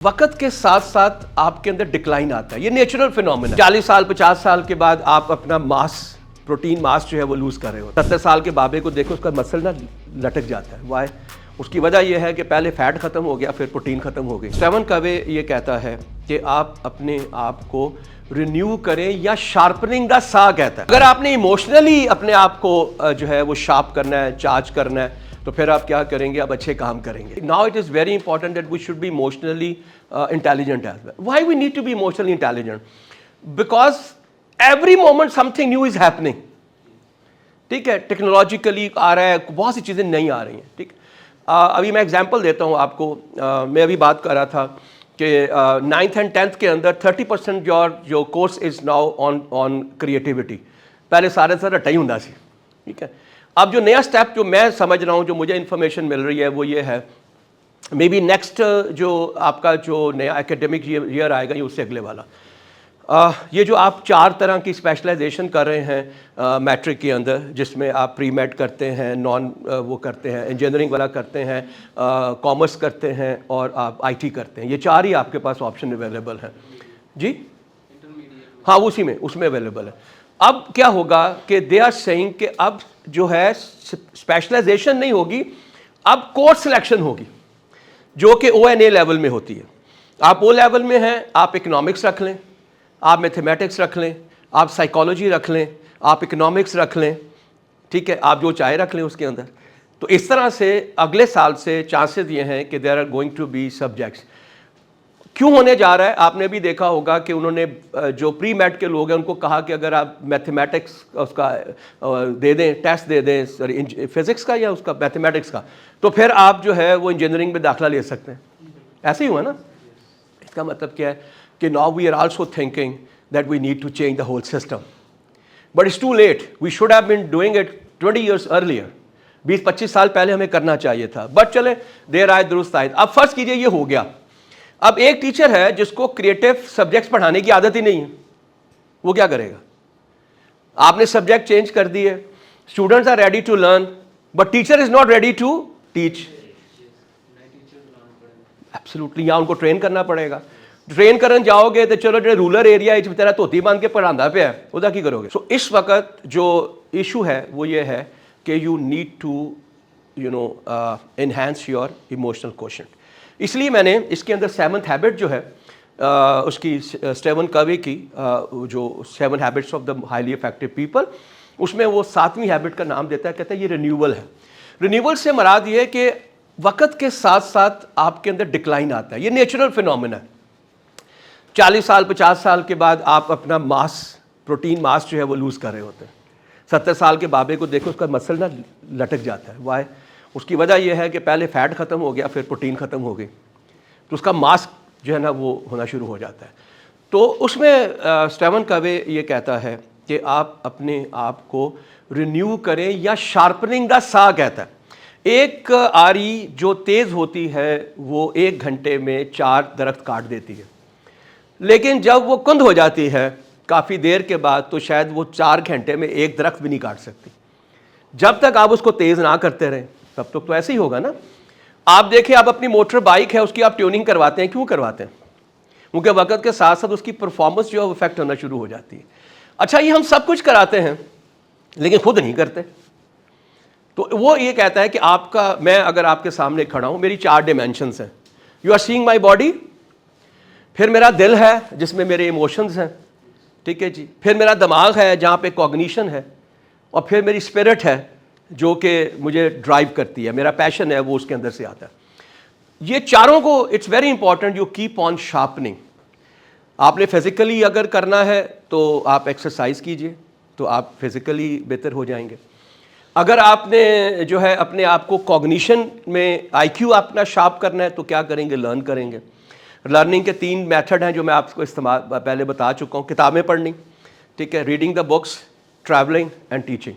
वक्त के साथ साथ आपके अंदर डिक्लाइन आता है, ये नेचुरल फिनोमेना। 40 साल 50 साल के बाद आप अपना मास, प्रोटीन मास जो है वो लूज कर रहे हो। 70 साल के बाबे को देखो, उसका मसल ना लटक जाता है। वाई? उसकी वजह यह है कि पहले फैट खत्म हो गया, फिर प्रोटीन खत्म हो गई। स्टीवन कवे ये कहता है कि आप अपने आप को रिन्यू करें, या शार्पनिंग द सा कहता है। अगर आपने इमोशनली अपने आप को जो है वो शार्प करना है, चार्ज करना है, तो फिर आप क्या करेंगे? आप अच्छे काम करेंगे। Now it is very important that we should be emotionally intelligent as well. Why we need to be emotionally intelligent? Because every moment something new is happening. ठीक है, टेक्नोलॉजिकली आ रहा है, बहुत सी चीज़ें नई आ रही हैं। ठीक, अभी मैं एग्जांपल देता हूँ आपको। मैं अभी बात कर रहा था कि 9th एंड 10th के अंदर 30% जो course is now on creativity. पहले सारे रटा ही होंदा सी। ठीक है, अब जो नया स्टेप जो मैं समझ रहा हूँ, जो मुझे इन्फॉर्मेशन मिल रही है, वो ये है, मे बी नेक्स्ट जो आपका जो नया एकेडमिक ईयर आएगा, ये उससे अगले वाला, ये जो आप 4 तरह की स्पेशलाइजेशन कर रहे हैं मैट्रिक के अंदर, जिसमें आप प्री मेड करते हैं, नॉन वो करते हैं, इंजीनियरिंग वाला करते हैं, कॉमर्स करते हैं, और आप आईटी करते हैं। ये 4 ही आपके पास ऑप्शन अवेलेबल हैं जी। हाँ, उसमें अवेलेबल है। अब क्या होगा कि दे आर सेइंग कि अब जो है स्पेशलाइजेशन नहीं होगी, अब कोर्स सिलेक्शन होगी, जो कि ONA लेवल में होती है। आप O लेवल में हैं, आप इकोनॉमिक्स रख लें, आप मैथमेटिक्स रख लें, आप साइकोलॉजी रख लें, आप इकोनॉमिक्स रख लें, ठीक है, आप जो चाहे रख लें उसके अंदर। तो इस तरह से अगले साल से चांसेस ये हैं कि there are going to be subjects. क्यों होने जा रहा है? आपने भी देखा होगा कि उन्होंने जो प्री मैट के लोग हैं उनको कहा कि अगर आप मैथमेटिक्स उसका दे दें, टेस्ट दे दें, सॉरी फिज़िक्स का या उसका मैथमेटिक्स का, तो फिर आप जो है वो इंजीनियरिंग में दाखिला ले सकते हैं। ऐसे ही हुआ ना? इसका मतलब क्या है कि now we are also thinking that we need to change the whole system, but it's too late. We should have been doing it 20 years earlier. 20-25 साल पहले हमें करना चाहिए था, बट चले देर आए दुरुस्त आए। अब फर्ज कीजिए ये हो गया। अब एक टीचर है जिसको क्रिएटिव सब्जेक्ट्स पढ़ाने की आदत ही नहीं है, वो क्या करेगा? आपने सब्जेक्ट चेंज कर दिए, students are ready to learn, but teacher is not ready to teach. Absolutely, यहाँ उनको ट्रेन करना पड़ेगा। ट्रेन करने जाओगे तो चलो जो रूरल एरिया है, बेचारा धोती बांध के पढ़ांदा पे है, उदा की करोगे? सो इस वक्त जो इशू है वो ये है कि you need to enhance your emotional quotient. इसलिए मैंने इसके अंदर 7th हैबिट जो है उसकी स्टीवन कवे की जो 7 habits of the highly effective people, उसमें वो 7वीं हैबिट का नाम देता है, कहता है ये रिन्यूअल है। रिन्यूअल से मराद ये है कि वक्त के साथ साथ आपके अंदर डिक्लाइन आता है, ये नेचुरल फिनोमेना है। 40 साल 50 साल के बाद आप अपना मास, प्रोटीन मास जो है वो लूज़ कर रहे होते हैं। 70 साल के बाबे को देखो, उसका मसल ना लटक जाता है। वाई? उसकी वजह यह है कि पहले फैट खत्म हो गया, फिर प्रोटीन खत्म हो गई, तो उसका मास जो है ना वो होना शुरू हो जाता है। तो उसमें स्टीवन कवे ये कहता है कि आप अपने आप को रिन्यू करें, या शार्पनिंग द सा कहता है। एक आरी जो तेज़ होती है वो 1 घंटे में 4 दरख्त काट देती है, लेकिन जब वो कुंद हो जाती है काफ़ी देर के बाद, तो शायद वो 4 घंटे में 1 दरख्त भी नहीं काट सकती। जब तक आप उसको तेज़ ना करते रहें तब तक तो ऐसे ही होगा ना। आप देखिए, आप अपनी मोटर बाइक है उसकी आप ट्यूनिंग करवाते हैं, क्यों करवाते हैं? क्योंकि वक्त के साथ साथ उसकी परफॉर्मेंस जो है इफेक्ट होना शुरू हो जाती है। अच्छा, ये हम सब कुछ कराते हैं लेकिन खुद नहीं करते। तो वो ये कहता है कि आपका, मैं अगर आपके सामने खड़ा हूँ, मेरी 4 डिमेंशंस हैं। You are seeing my body, फिर मेरा दिल है जिसमें मेरे इमोशंस हैं, ठीक है जी, फिर मेरा दिमाग है जहाँ पे कॉग्निशन है, और फिर मेरी स्पिरिट है जो कि मुझे ड्राइव करती है, मेरा पैशन है वो उसके अंदर से आता है। ये चारों को it's very important you keep on sharpening. आपने फिज़िकली अगर करना है तो आप एक्सरसाइज कीजिए, तो आप फिज़िकली बेहतर हो जाएंगे। अगर आपने जो है अपने आप को कॉग्निशन में IQ अपना शार्प करना है, तो क्या करेंगे? लर्न करेंगे। लर्निंग के 3 मेथड हैं जो मैं आपको इस्तेमाल पहले बता चुका हूँ। किताबें पढ़नी, ठीक है, reading the books, travelling and teaching.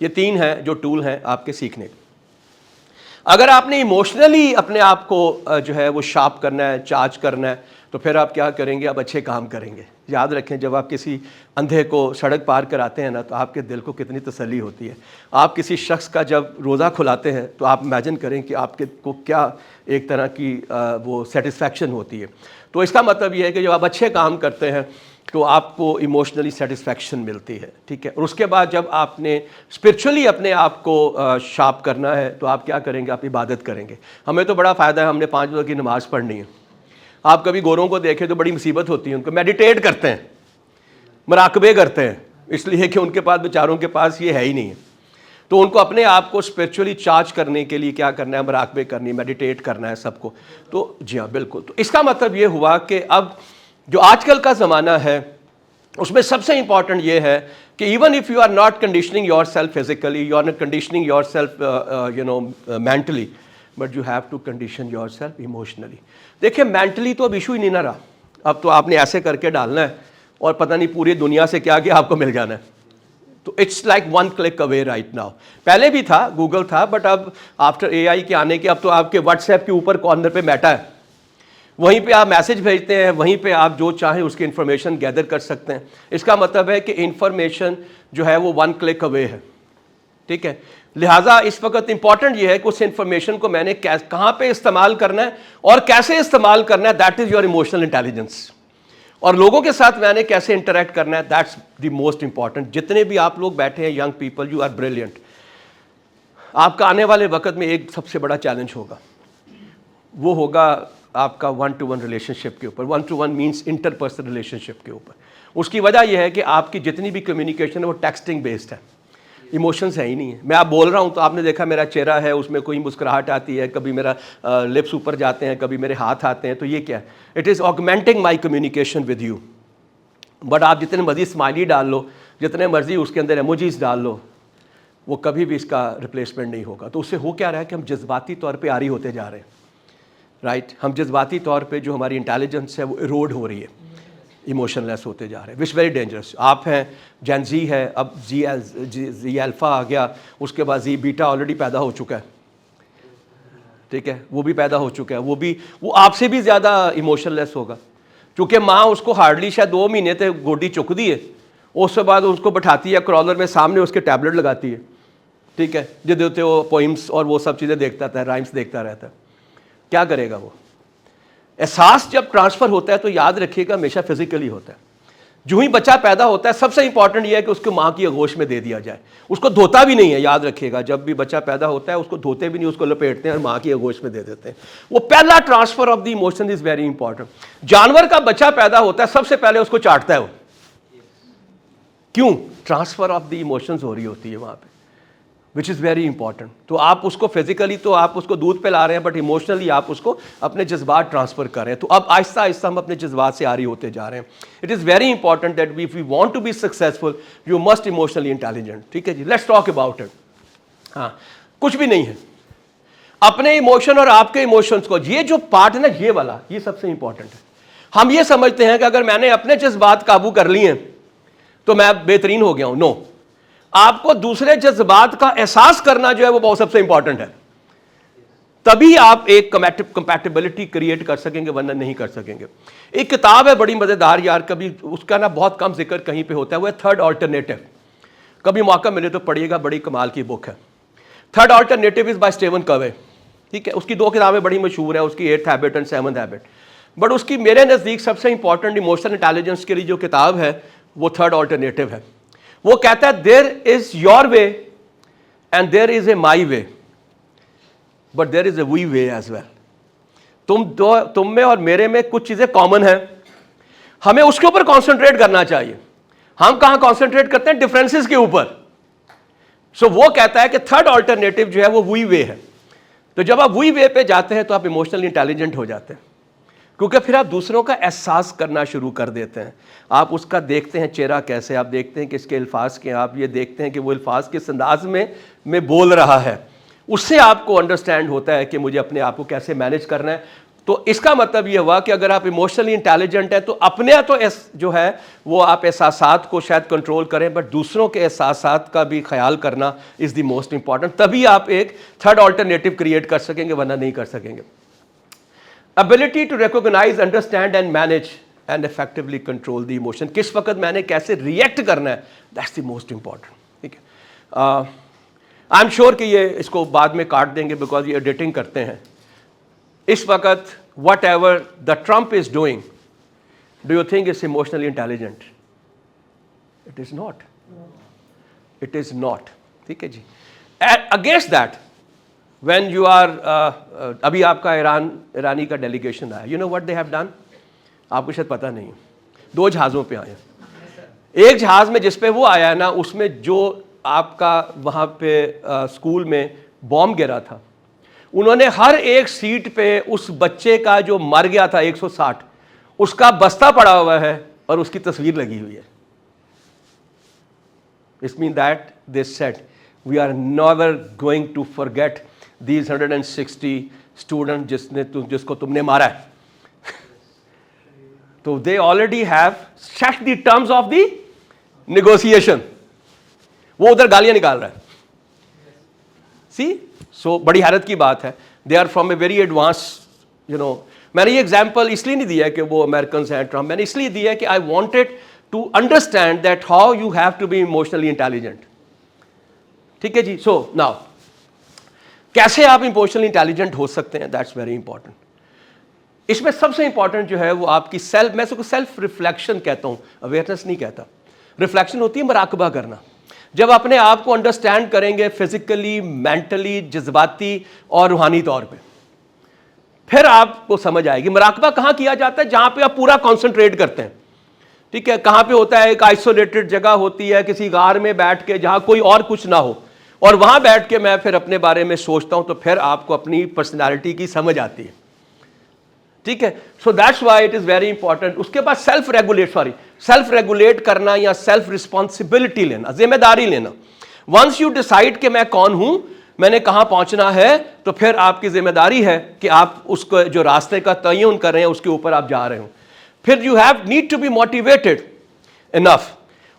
ये 3 हैं जो टूल हैं आपके सीखने के। अगर आपने इमोशनली अपने आप को जो है वो शार्प करना है, चार्ज करना है, तो फिर आप क्या करेंगे, आप अच्छे काम करेंगे। याद रखें, जब आप किसी अंधे को सड़क पार कराते हैं ना, तो आपके दिल को कितनी तसल्ली होती है। आप किसी शख्स का जब रोज़ा खुलाते हैं तो आप इमेजिन करें कि आपके को क्या एक तरह की वो सेटिस्फैक्शन होती है। तो इसका मतलब ये है कि जब आप अच्छे काम करते हैं तो आपको इमोशनली सेटिस्फैक्शन मिलती है, ठीक है। और उसके बाद जब आपने स्पिरिचुअली अपने आप को शार्प करना है तो आप क्या करेंगे, आप इबादत करेंगे। हमें तो बड़ा फ़ायदा है, हमने 5 वक्त की नमाज़ पढ़नी है। आप कभी गोरों को देखें तो बड़ी मुसीबत होती है, उनको मेडिटेट करते हैं, मुराकबे करते हैं, इसलिए कि उनके पास बेचारों के पास ये है ही नहीं है। तो उनको अपने आप को स्पिरिचुअली चार्ज करने के लिए क्या करना है, मुराकबे करनी, मेडिटेट करना है सबको। तो जी हाँ, बिल्कुल। तो इसका मतलब ये हुआ कि अब जो आजकल का ज़माना है उसमें सबसे इंपॉर्टेंट ये है कि even if you are not conditioning your self physically, you are not conditioning your self mentally, but you have to condition your self emotionally. देखिए, मेंटली तो अब इशू ही नहीं ना रहा। अब तो आपने ऐसे करके डालना है और पता नहीं पूरी दुनिया से क्या क्या आपको मिल जाना है। तो it's like one click away right now. पहले भी था, गूगल था, बट अब आफ्टर एआई के आने के अब तो आपके व्हाट्सएप के ऊपर कॉर्नर पे मेटा है, वहीं पे आप मैसेज भेजते हैं, वहीं पे आप जो चाहें उसकी इन्फॉर्मेशन गैदर कर सकते हैं। इसका मतलब है कि इन्फॉर्मेशन जो है वो वन क्लिक अवे है, ठीक है। लिहाजा इस वक्त इंपॉर्टेंट ये है कि उस इन्फॉर्मेशन को मैंने कहाँ पे इस्तेमाल करना है और कैसे इस्तेमाल करना है, that is your emotional intelligence. और लोगों के साथ मैंने कैसे इंटरेक्ट करना है, दैट्स द मोस्ट इंपॉर्टेंट। जितने भी आप लोग बैठे हैं young people, you are brilliant. आपका आने वाले वक्त में एक सबसे बड़ा चैलेंज होगा, वो होगा आपका 1-to-1 रिलेशनशिप के ऊपर। 1-to-1 मीन्स इंटरपर्सनल रिलेशनशिप के ऊपर। उसकी वजह यह है कि आपकी जितनी भी कम्युनिकेशन है वो टेक्सटिंग बेस्ड है, इमोशंस है ही नहीं है। मैं आप बोल रहा हूँ तो आपने देखा मेरा चेहरा है, उसमें कोई मुस्कुराहट आती है, कभी मेरा लिप्स ऊपर जाते हैं, कभी मेरे हाथ आते हैं, तो ये क्या है, it is augmenting my communication with you. But आप जितने मर्जी स्माइली डाल लो, जितने मर्जी उसके अंदर एमोजीज डाल लो, वो कभी भी इसका रिप्लेसमेंट नहीं होगा। तो उससे हो क्या रहा है कि हम जज्बाती तौर पर आरी होते जा रहे हैं, राइट। हम जज्बाती तौर पे जो हमारी इंटेलिजेंस है वो इरोड हो रही है, इमोशनलेस होते जा रहे हैं, विच वेरी डेंजरस। आप हैं जेन जी है, अब जी अल्फ़ा आ गया, उसके बाद जी बीटा ऑलरेडी पैदा हो चुका है, ठीक है, वो भी पैदा हो चुका है। वो आपसे भी ज़्यादा इमोशनलेस होगा, क्योंकि माँ उसको हार्डली शायद 2 महीने तक गोदी चुक दी है, उसके बाद उसको बैठाती है क्रॉलर में, सामने उसके टैबलेट लगाती है, ठीक है, जिससे वो पोइम्स और वो सब चीज़ें देखता था, राइम्स देखता रहता है। क्या करेगा वो? एहसास जब ट्रांसफ़र होता है तो याद रखिएगा हमेशा फिजिकली होता है। जो ही बच्चा पैदा होता है सबसे इंपॉर्टेंट ये है कि उसको माँ की आगोश में दे दिया जाए। उसको धोता भी नहीं है, याद रखिएगा, जब भी बच्चा पैदा होता है उसको धोते भी नहीं, उसको लपेटते हैं और माँ की आगोश में दे देते हैं। वो पहला transfer of the emotion is very important. जानवर का बच्चा पैदा होता है सबसे पहले उसको चाटता है वो, क्यों? ट्रांसफ़र ऑफ द इमोशंस हो रही होती है वहाँ पे, विच इज़ वेरी इंपॉर्टेंट। तो आप उसको फिजिकली तो आप उसको दूध पिला रहे हैं, बट इमोशनली आप उसको अपने जज्बात ट्रांसफ़र कर रहे हैं। तो अब आहिस्ता आहिस्ता हम अपने जज्बात से आरी होते जा रहे हैं। It is very important that if you want to be successful you must emotionally intelligent, ठीक है जी। Let's talk about it. हाँ, कुछ भी नहीं है, अपने इमोशन और आपके इमोशंस को, ये जो पार्ट है ना, ये वाला, ये सबसे इंपॉर्टेंट है। हम ये समझते हैं कि अगर मैंने अपने जज्बात काबू कर लिए हैं तो मैं बेहतरीन हो गया हूं। नो, आपको दूसरे जज्बात का एहसास करना जो है वो बहुत सबसे इंपॉर्टेंट है, तभी आप एक कंपैटिबिलिटी क्रिएट कर सकेंगे, वरना नहीं कर सकेंगे। एक किताब है बड़ी मजेदार यार, कभी उसका ना बहुत कम जिक्र कहीं पे होता है, वो है थर्ड ऑल्टरनेटिव। कभी मौका मिले तो पढ़िएगा, बड़ी कमाल की बुक है। Third alternative is by Steven Covey, ठीक है। उसकी 2 किताबें बड़ी मशहूर है, उसकी 8th habit and 7th habit. But उसकी मेरे नज़दीक सबसे इंपॉर्टेंट इमोशनल इंटेलिजेंस के लिए जो किताब है वो थर्ड ऑल्टरनेटिव है। वो कहता है there is your way and there is a my way, but there is a we way as well. तुम में और मेरे में कुछ चीजें कॉमन हैं, हमें उसके ऊपर कॉन्सेंट्रेट करना चाहिए। हम कहां कॉन्सेंट्रेट करते हैं? डिफरेंसेस के ऊपर। सो वो कहता है कि थर्ड ऑल्टरनेटिव जो है वो वी वे है। तो जब आप वी वे पे जाते हैं तो आप इमोशनली इंटेलिजेंट हो जाते हैं, क्योंकि फिर आप दूसरों का एहसास करना शुरू कर देते हैं। आप उसका देखते हैं चेहरा कैसे, आप देखते हैं कि इसके अल्फाज के, आप ये देखते हैं कि वो अल्फाज किस अंदाज में बोल रहा है। उससे आपको अंडरस्टैंड होता है कि मुझे अपने आप को कैसे मैनेज करना है। तो इसका मतलब ये हुआ कि अगर आप इमोशनली इंटेलिजेंट हैं तो अपने तो जो है वो आप एहसासात को शायद कंट्रोल करें, बट दूसरों के एहसासात का भी ख्याल करना इज़ द मोस्ट इंपॉर्टेंट। तभी आप एक थर्ड ऑल्टरनेटिव क्रिएट कर सकेंगे, वरना नहीं कर सकेंगे। Ability to recognise, understand and manage and effectively control the emotion. किस वक्त मैंने कैसे रिएक्ट करना है, दैट्स द मोस्ट इंपॉर्टेंट। ठीक है, आई एम श्योर कि ये इसको बाद में काट देंगे बिकॉज ये एडिटिंग करते हैं। इस वक्त whatever the Trump is doing, do you think is emotionally intelligent? It is not, it is not. ठीक है जी। Against that when you are, अभी आपका ईरानी का डेलीगेशन आया, you know what they have done? आपको शायद पता नहीं, 2 जहाज़ों पे आए। एक जहाज़ में जिस पे वो आया है ना, उसमें जो आपका वहाँ पे स्कूल में बॉम्ब गिरा था, उन्होंने हर एक सीट पे उस बच्चे का जो मर गया था 160, उसका बस्ता पड़ा हुआ है और उसकी तस्वीर लगी हुई है। It mean that they said we are never going to forget these 160 student जिसको तुमने मारा है। तो they already have set the terms of the negotiation. वो उधर गालियां निकाल रहा है। सी, सो बड़ी हैरत की बात है। They are from a very advance, you know. मैंने ये एग्जाम्पल इसलिए नहीं दिया कि वो अमेरिकन हैं ट्रम्प, मैंने इसलिए दिया है कि I wanted to understand that how you have to be emotionally intelligent. ठीक है जी। सो नाउ कैसे आप इमोशनली इंटेलिजेंट हो सकते हैं, दैट्स वेरी इंपॉर्टेंट। इसमें सबसे इंपॉर्टेंट जो है वो आपकी सेल्फ, मैं इसको सेल्फ रिफ्लेक्शन कहता हूं, अवेयरनेस नहीं कहता। रिफ्लेक्शन होती है मुराकबा करना। जब अपने आप को अंडरस्टैंड करेंगे फिजिकली, मेंटली, जज्बाती और रूहानी तौर पे, फिर आपको समझ आएगी। मुराकबा कहाँ किया जाता है? जहाँ पे आप पूरा कॉन्सेंट्रेट करते हैं। ठीक है, कहाँ पे होता है? एक आइसोलेटेड जगह होती है, किसी गार में बैठ के जहाँ कोई और कुछ ना हो, और वहाँ बैठ के मैं फिर अपने बारे में सोचता हूँ, तो फिर आपको अपनी पर्सनैलिटी की समझ आती है। ठीक है, so that's why it is very important. उसके बाद सेल्फ रेगुलेट करना या सेल्फ रिस्पॉन्सिबिलिटी लेना, जिम्मेदारी लेना। वंस यू डिसाइड कि मैं कौन हूं, मैंने कहां पहुंचना है, तो फिर आपकी जिम्मेदारी है कि आप उसको जो रास्ते का तयन कर रहे हैं उसके ऊपर आप जा रहे हो। फिर you have need to be motivated enough.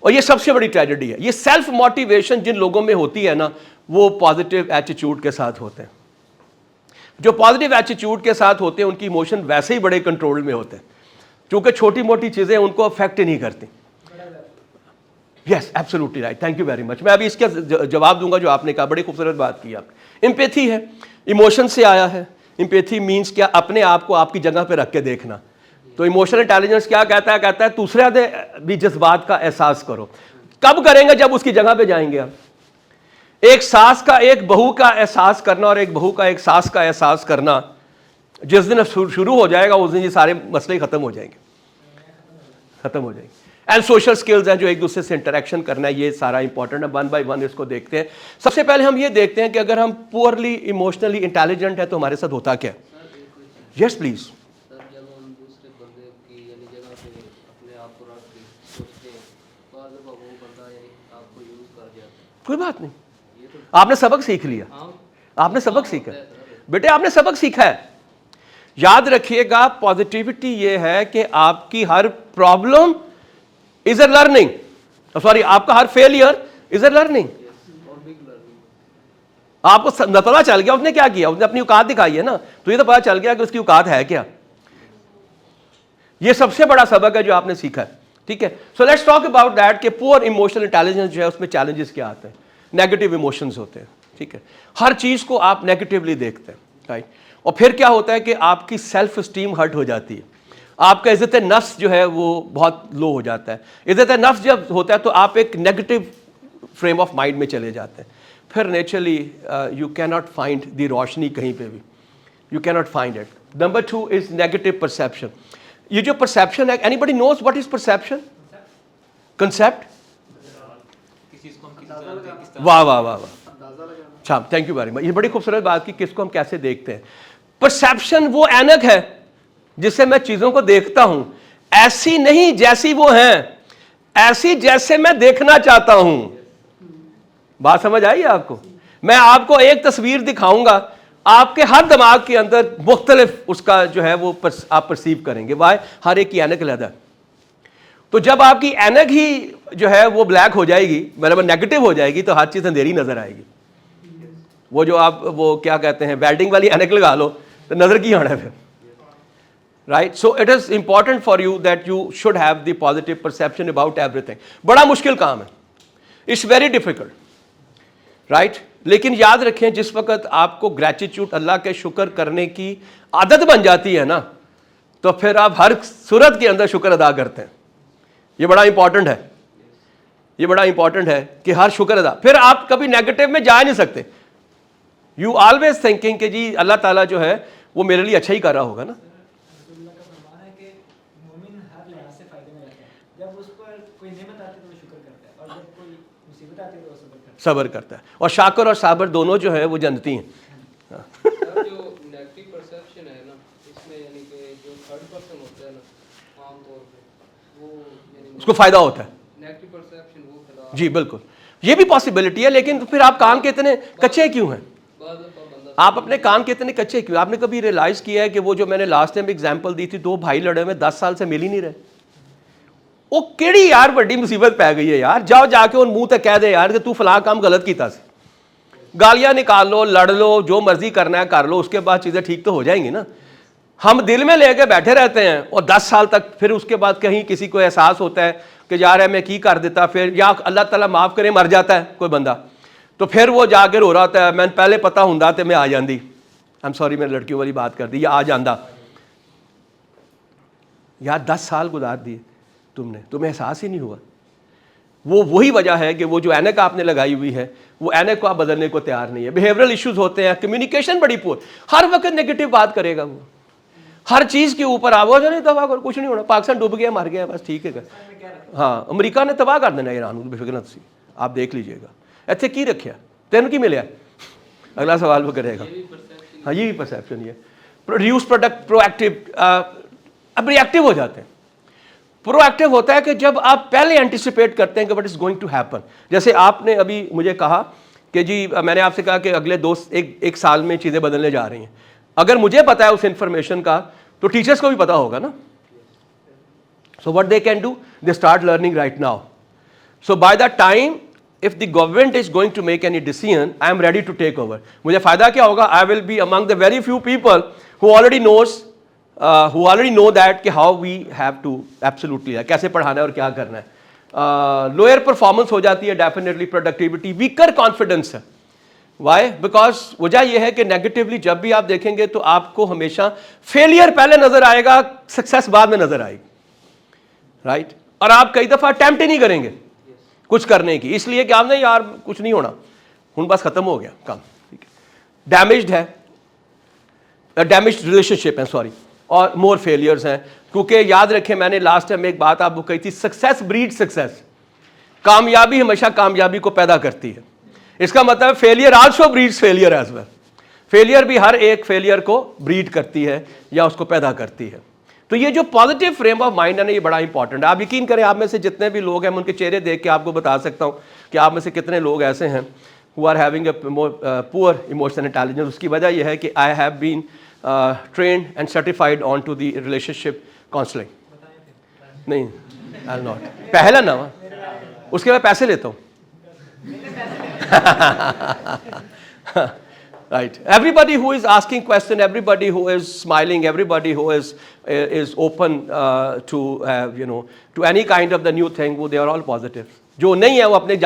और ये सबसे बड़ी ट्रेजेडी है। ये सेल्फ मोटिवेशन जिन लोगों में होती है ना, वो पॉजिटिव एटीट्यूड के साथ होते हैं। जो पॉजिटिव एटीट्यूड के साथ होते हैं उनकी इमोशन वैसे ही बड़े कंट्रोल में होते हैं, क्योंकि छोटी मोटी चीजें उनको अफेक्ट ही नहीं करती। Yes, absolutely right, thank you very much. मैं अभी इसका जवाब दूंगा जो आपने कहा, बड़ी खूबसूरत बात की आपने। एम्पैथी है, इमोशन से आया है। एम्पैथी मीन्स क्या? अपने आप को आपकी जगह पे रख के देखना। तो इमोशनल इंटेलिजेंस क्या कहता है? कहता है दूसरे भी जज्बात का एहसास करो। कब करेंगे? जब उसकी जगह पे जाएंगे आप। एक सास का एक बहू का एहसास करना और एक बहू का एक सास का एहसास करना जिस दिन शुरू हो जाएगा, उस दिन ये सारे मसले खत्म हो जाएंगे, खत्म हो जाएंगे। एंड सोशल स्किल्स हैं, जो एक दूसरे से इंटरेक्शन करना है, ये सारा इंपॉर्टेंट है। 1 बाय 1 इसको देखते हैं। सबसे पहले हम ये देखते हैं कि अगर हम पुअरली इमोशनली इंटेलिजेंट है तो हमारे साथ होता क्या? Yes please. कोई बात नहीं, आपने सबक सीख लिया, आपने सबक सीखा बेटे, आपने सबक सीखा है। याद रखिएगा, पॉजिटिविटी ये है कि आपकी हर problem is a learning, sorry, आपका हर फेलियर इज अ लर्निंग। आपको पता चल गया उसने क्या किया, उसने अपनी औकात दिखाई है ना, तो ये तो पता चल गया कि उसकी औकात है क्या। ये सबसे बड़ा सबक है जो आपने सीखा है। ठीक है, so let's talk about that कि पुअर इमोशनल इंटेलिजेंस जो है उसमें चैलेंजेस क्या आते हैं। नेगेटिव इमोशंस होते हैं। ठीक है, हर चीज को आप नेगेटिवली देखते हैं, राइट। और फिर क्या होता है कि आपकी सेल्फ स्टीम हर्ट हो जाती है, आपका इज्जत नफ्स जो है वो बहुत लो हो जाता है। इज्जत नफ्स जब होता है तो आप एक नेगेटिव फ्रेम ऑफ माइंड में चले जाते हैं। फिर naturally you can not find the रोशनी कहीं पे भी, you can not find it. Number 2 is negative perception. ये जो परसेप्शन है, anybody knows what is perception? Concept. वाह वाह वाह वाह, अच्छा, थैंक यू वेरी मच। ये बड़ी खूबसूरत बात की, किसको हम कैसे देखते हैं। परसेप्शन वो ऐनक है जिससे मैं चीजों को देखता हूं, ऐसी नहीं जैसी वो हैं, ऐसी जैसे मैं देखना चाहता हूं। बात समझ आई आपको? मैं आपको एक तस्वीर दिखाऊंगा आपके हर दिमाग के अंदर मुख्तलिफ उसका जो है वो आप परसीव करेंगे। वाई? हर एक की ऐनक अलग है। तो जब आपकी ऐनक ही जो है वो ब्लैक हो जाएगी, मतलब नेगेटिव हो जाएगी, तो हर चीज़ अंधेरी नजर आएगी। वो जो आप वो क्या कहते हैं वेल्डिंग वाली ऐनक लगा लो तो नजर की आना है फिर, right? So it is important for you that you should have the positive perception about everything. बड़ा मुश्किल काम है, इट्स वेरी डिफिकल्ट, राइट? लेकिन याद रखें, जिस वक्त आपको ग्रेटिट्यूड, अल्लाह के शुक्र करने की आदत बन जाती है ना, तो फिर आप हर सूरत के अंदर शुक्र अदा करते हैं। ये बड़ा इंपॉर्टेंट है, ये बड़ा इंपॉर्टेंट है कि हर शुक्र अदा, फिर आप कभी नेगेटिव में जा नहीं सकते। यू ऑलवेज थिंकिंग कि जी अल्लाह ताला जो है वो मेरे लिए अच्छा ही कर रहा होगा ना। सब्र करता है, और शाकर और साबर दोनों जो है वो जनती हैं। जो नेगेटिव परसेप्शन है ना, इसमें यानी कि जो थर्ड पर्सन होता है ना, आमतौर पे वो उसको फायदा होता है। नेगेटिव परसेप्शन वो खिला जी बिल्कुल, ये भी पॉसिबिलिटी है, लेकिन तो फिर आप कान के इतने कच्चे क्यों हैं? आप अपने कान के इतने कच्चे क्यों? आपने कभी रियलाइज किया है कि वो जो मैंने लास्ट टाइम एग्जांपल दी थी, दो भाई लड़े हुए 10 साल से मिल ही नहीं रहे। वो केड़ी यार बड़ी मुसीबत पै गई है यार। जाओ जाके उन मुंह तक कह दे यार कि तू फलां काम गलत किया सी। गालियां निकाल लो, लड़ लो, जो मर्जी करना है कर लो, उसके बाद चीजें ठीक तो हो जाएंगी ना। हम दिल में लेके बैठे रहते हैं और 10 साल तक, फिर उसके बाद कहीं किसी को एहसास होता है कि यार है मैं की कर देता, फिर या अल्लाह ताला माफ करे मर जाता है कोई बंदा, तो फिर वो जाकर रो रहा होता है मैं पहले पता होंदा तो मैं आ जाती। आई एम सॉरी मैंने लड़कियों वाली बात कर दी, या आ जाता। यार 10 साल गुजार दिए तुमने, तुम्हें एहसास ही नहीं हुआ। वो वही वजह है कि वो जो ऐनक आपने लगाई हुई है, वो ऐनक को आप बदलने को तैयार नहीं है। बिहेवियरल इश्यूज होते हैं, कम्युनिकेशन बड़ी पुअर, हर वक्त नेगेटिव बात करेगा वो, हर चीज़ के ऊपर आप नहीं तबाह कर, कुछ नहीं होना, पाकिस्तान डूब गया मर गया बस ठीक है। हाँ, अमरीका ने तबाह कर देना ईरान को, बेफिक्र तुसी आप देख लीजिएगा। इतने की रखिया तेन की मिले, अगला सवाल वो करेगा। हाँ, ये भी परसेप्शन ही है। प्रोड्यूस प्रोडक्ट प्रोएक्टिव, अब रिएक्टिव हो जाते हैं। प्रोएक्टिव होता है कि जब आप पहले एंटिसिपेट करते हैं कि what is going to happen. जैसे आपने अभी मुझे कहा कि जी मैंने आपसे कहा कि अगले एक साल में चीज़ें बदलने जा रही हैं। अगर मुझे पता है उस इंफॉर्मेशन का, तो टीचर्स को भी पता होगा ना। So what they can do, they start learning right now. So by the time if the government is going to make any decision, I am ready to take over. मुझे फायदा क्या होगा, I will be among the very few people who already know that कि how we have to absolutely कैसे पढ़ाना है और क्या करना है। लोअर परफॉर्मेंस हो जाती है डेफिनेटली, प्रोडक्टिविटी, वीकर कॉन्फिडेंस है। वाई? बिकॉज वजह यह है कि नेगेटिवली जब भी आप देखेंगे तो आपको हमेशा फेलियर पहले नजर आएगा, सक्सेस बाद में नजर आएगी, राइट? और आप कई दफा अटेम्प्ट ही नहीं करेंगे कुछ करने की, इसलिए कि आपने यार कुछ नहीं होना, हूँ बस खत्म हो गया काम, ठीक है। डैमेज्ड है, डैमेज्ड रिलेशनशिप है, सॉरी, और मोर फेलियर्स हैं। क्योंकि याद रखें, मैंने लास्ट टाइम एक बात आपको कही थी, सक्सेस ब्रीड सक्सेस। कामयाबी हमेशा कामयाबी को पैदा करती है। इसका मतलब failure also breeds failure as well. Failure भी हर एक फेलियर को ब्रीड करती है या उसको पैदा करती है। तो ये जो पॉजिटिव फ्रेम ऑफ माइंड है ना, ये बड़ा इंपॉर्टेंट है। आप यकीन करें, आप में से जितने भी लोग हैं, मैं उनके चेहरे देख के आपको बता सकता हूँ कि आप में से कितने लोग ऐसे हैं who are having a poor emotional intelligence. उसकी वजह यह है कि I have been trained and certified on to the relationship counselling. नहीं, आई विल नॉट, पहला ना, उसके बाद पैसे लेता हूँ। Right, everybody who is asking question, everybody who is smiling, everybody who is open to to any kind of the new thing, वो they are all positive. जो नहीं है वो अपने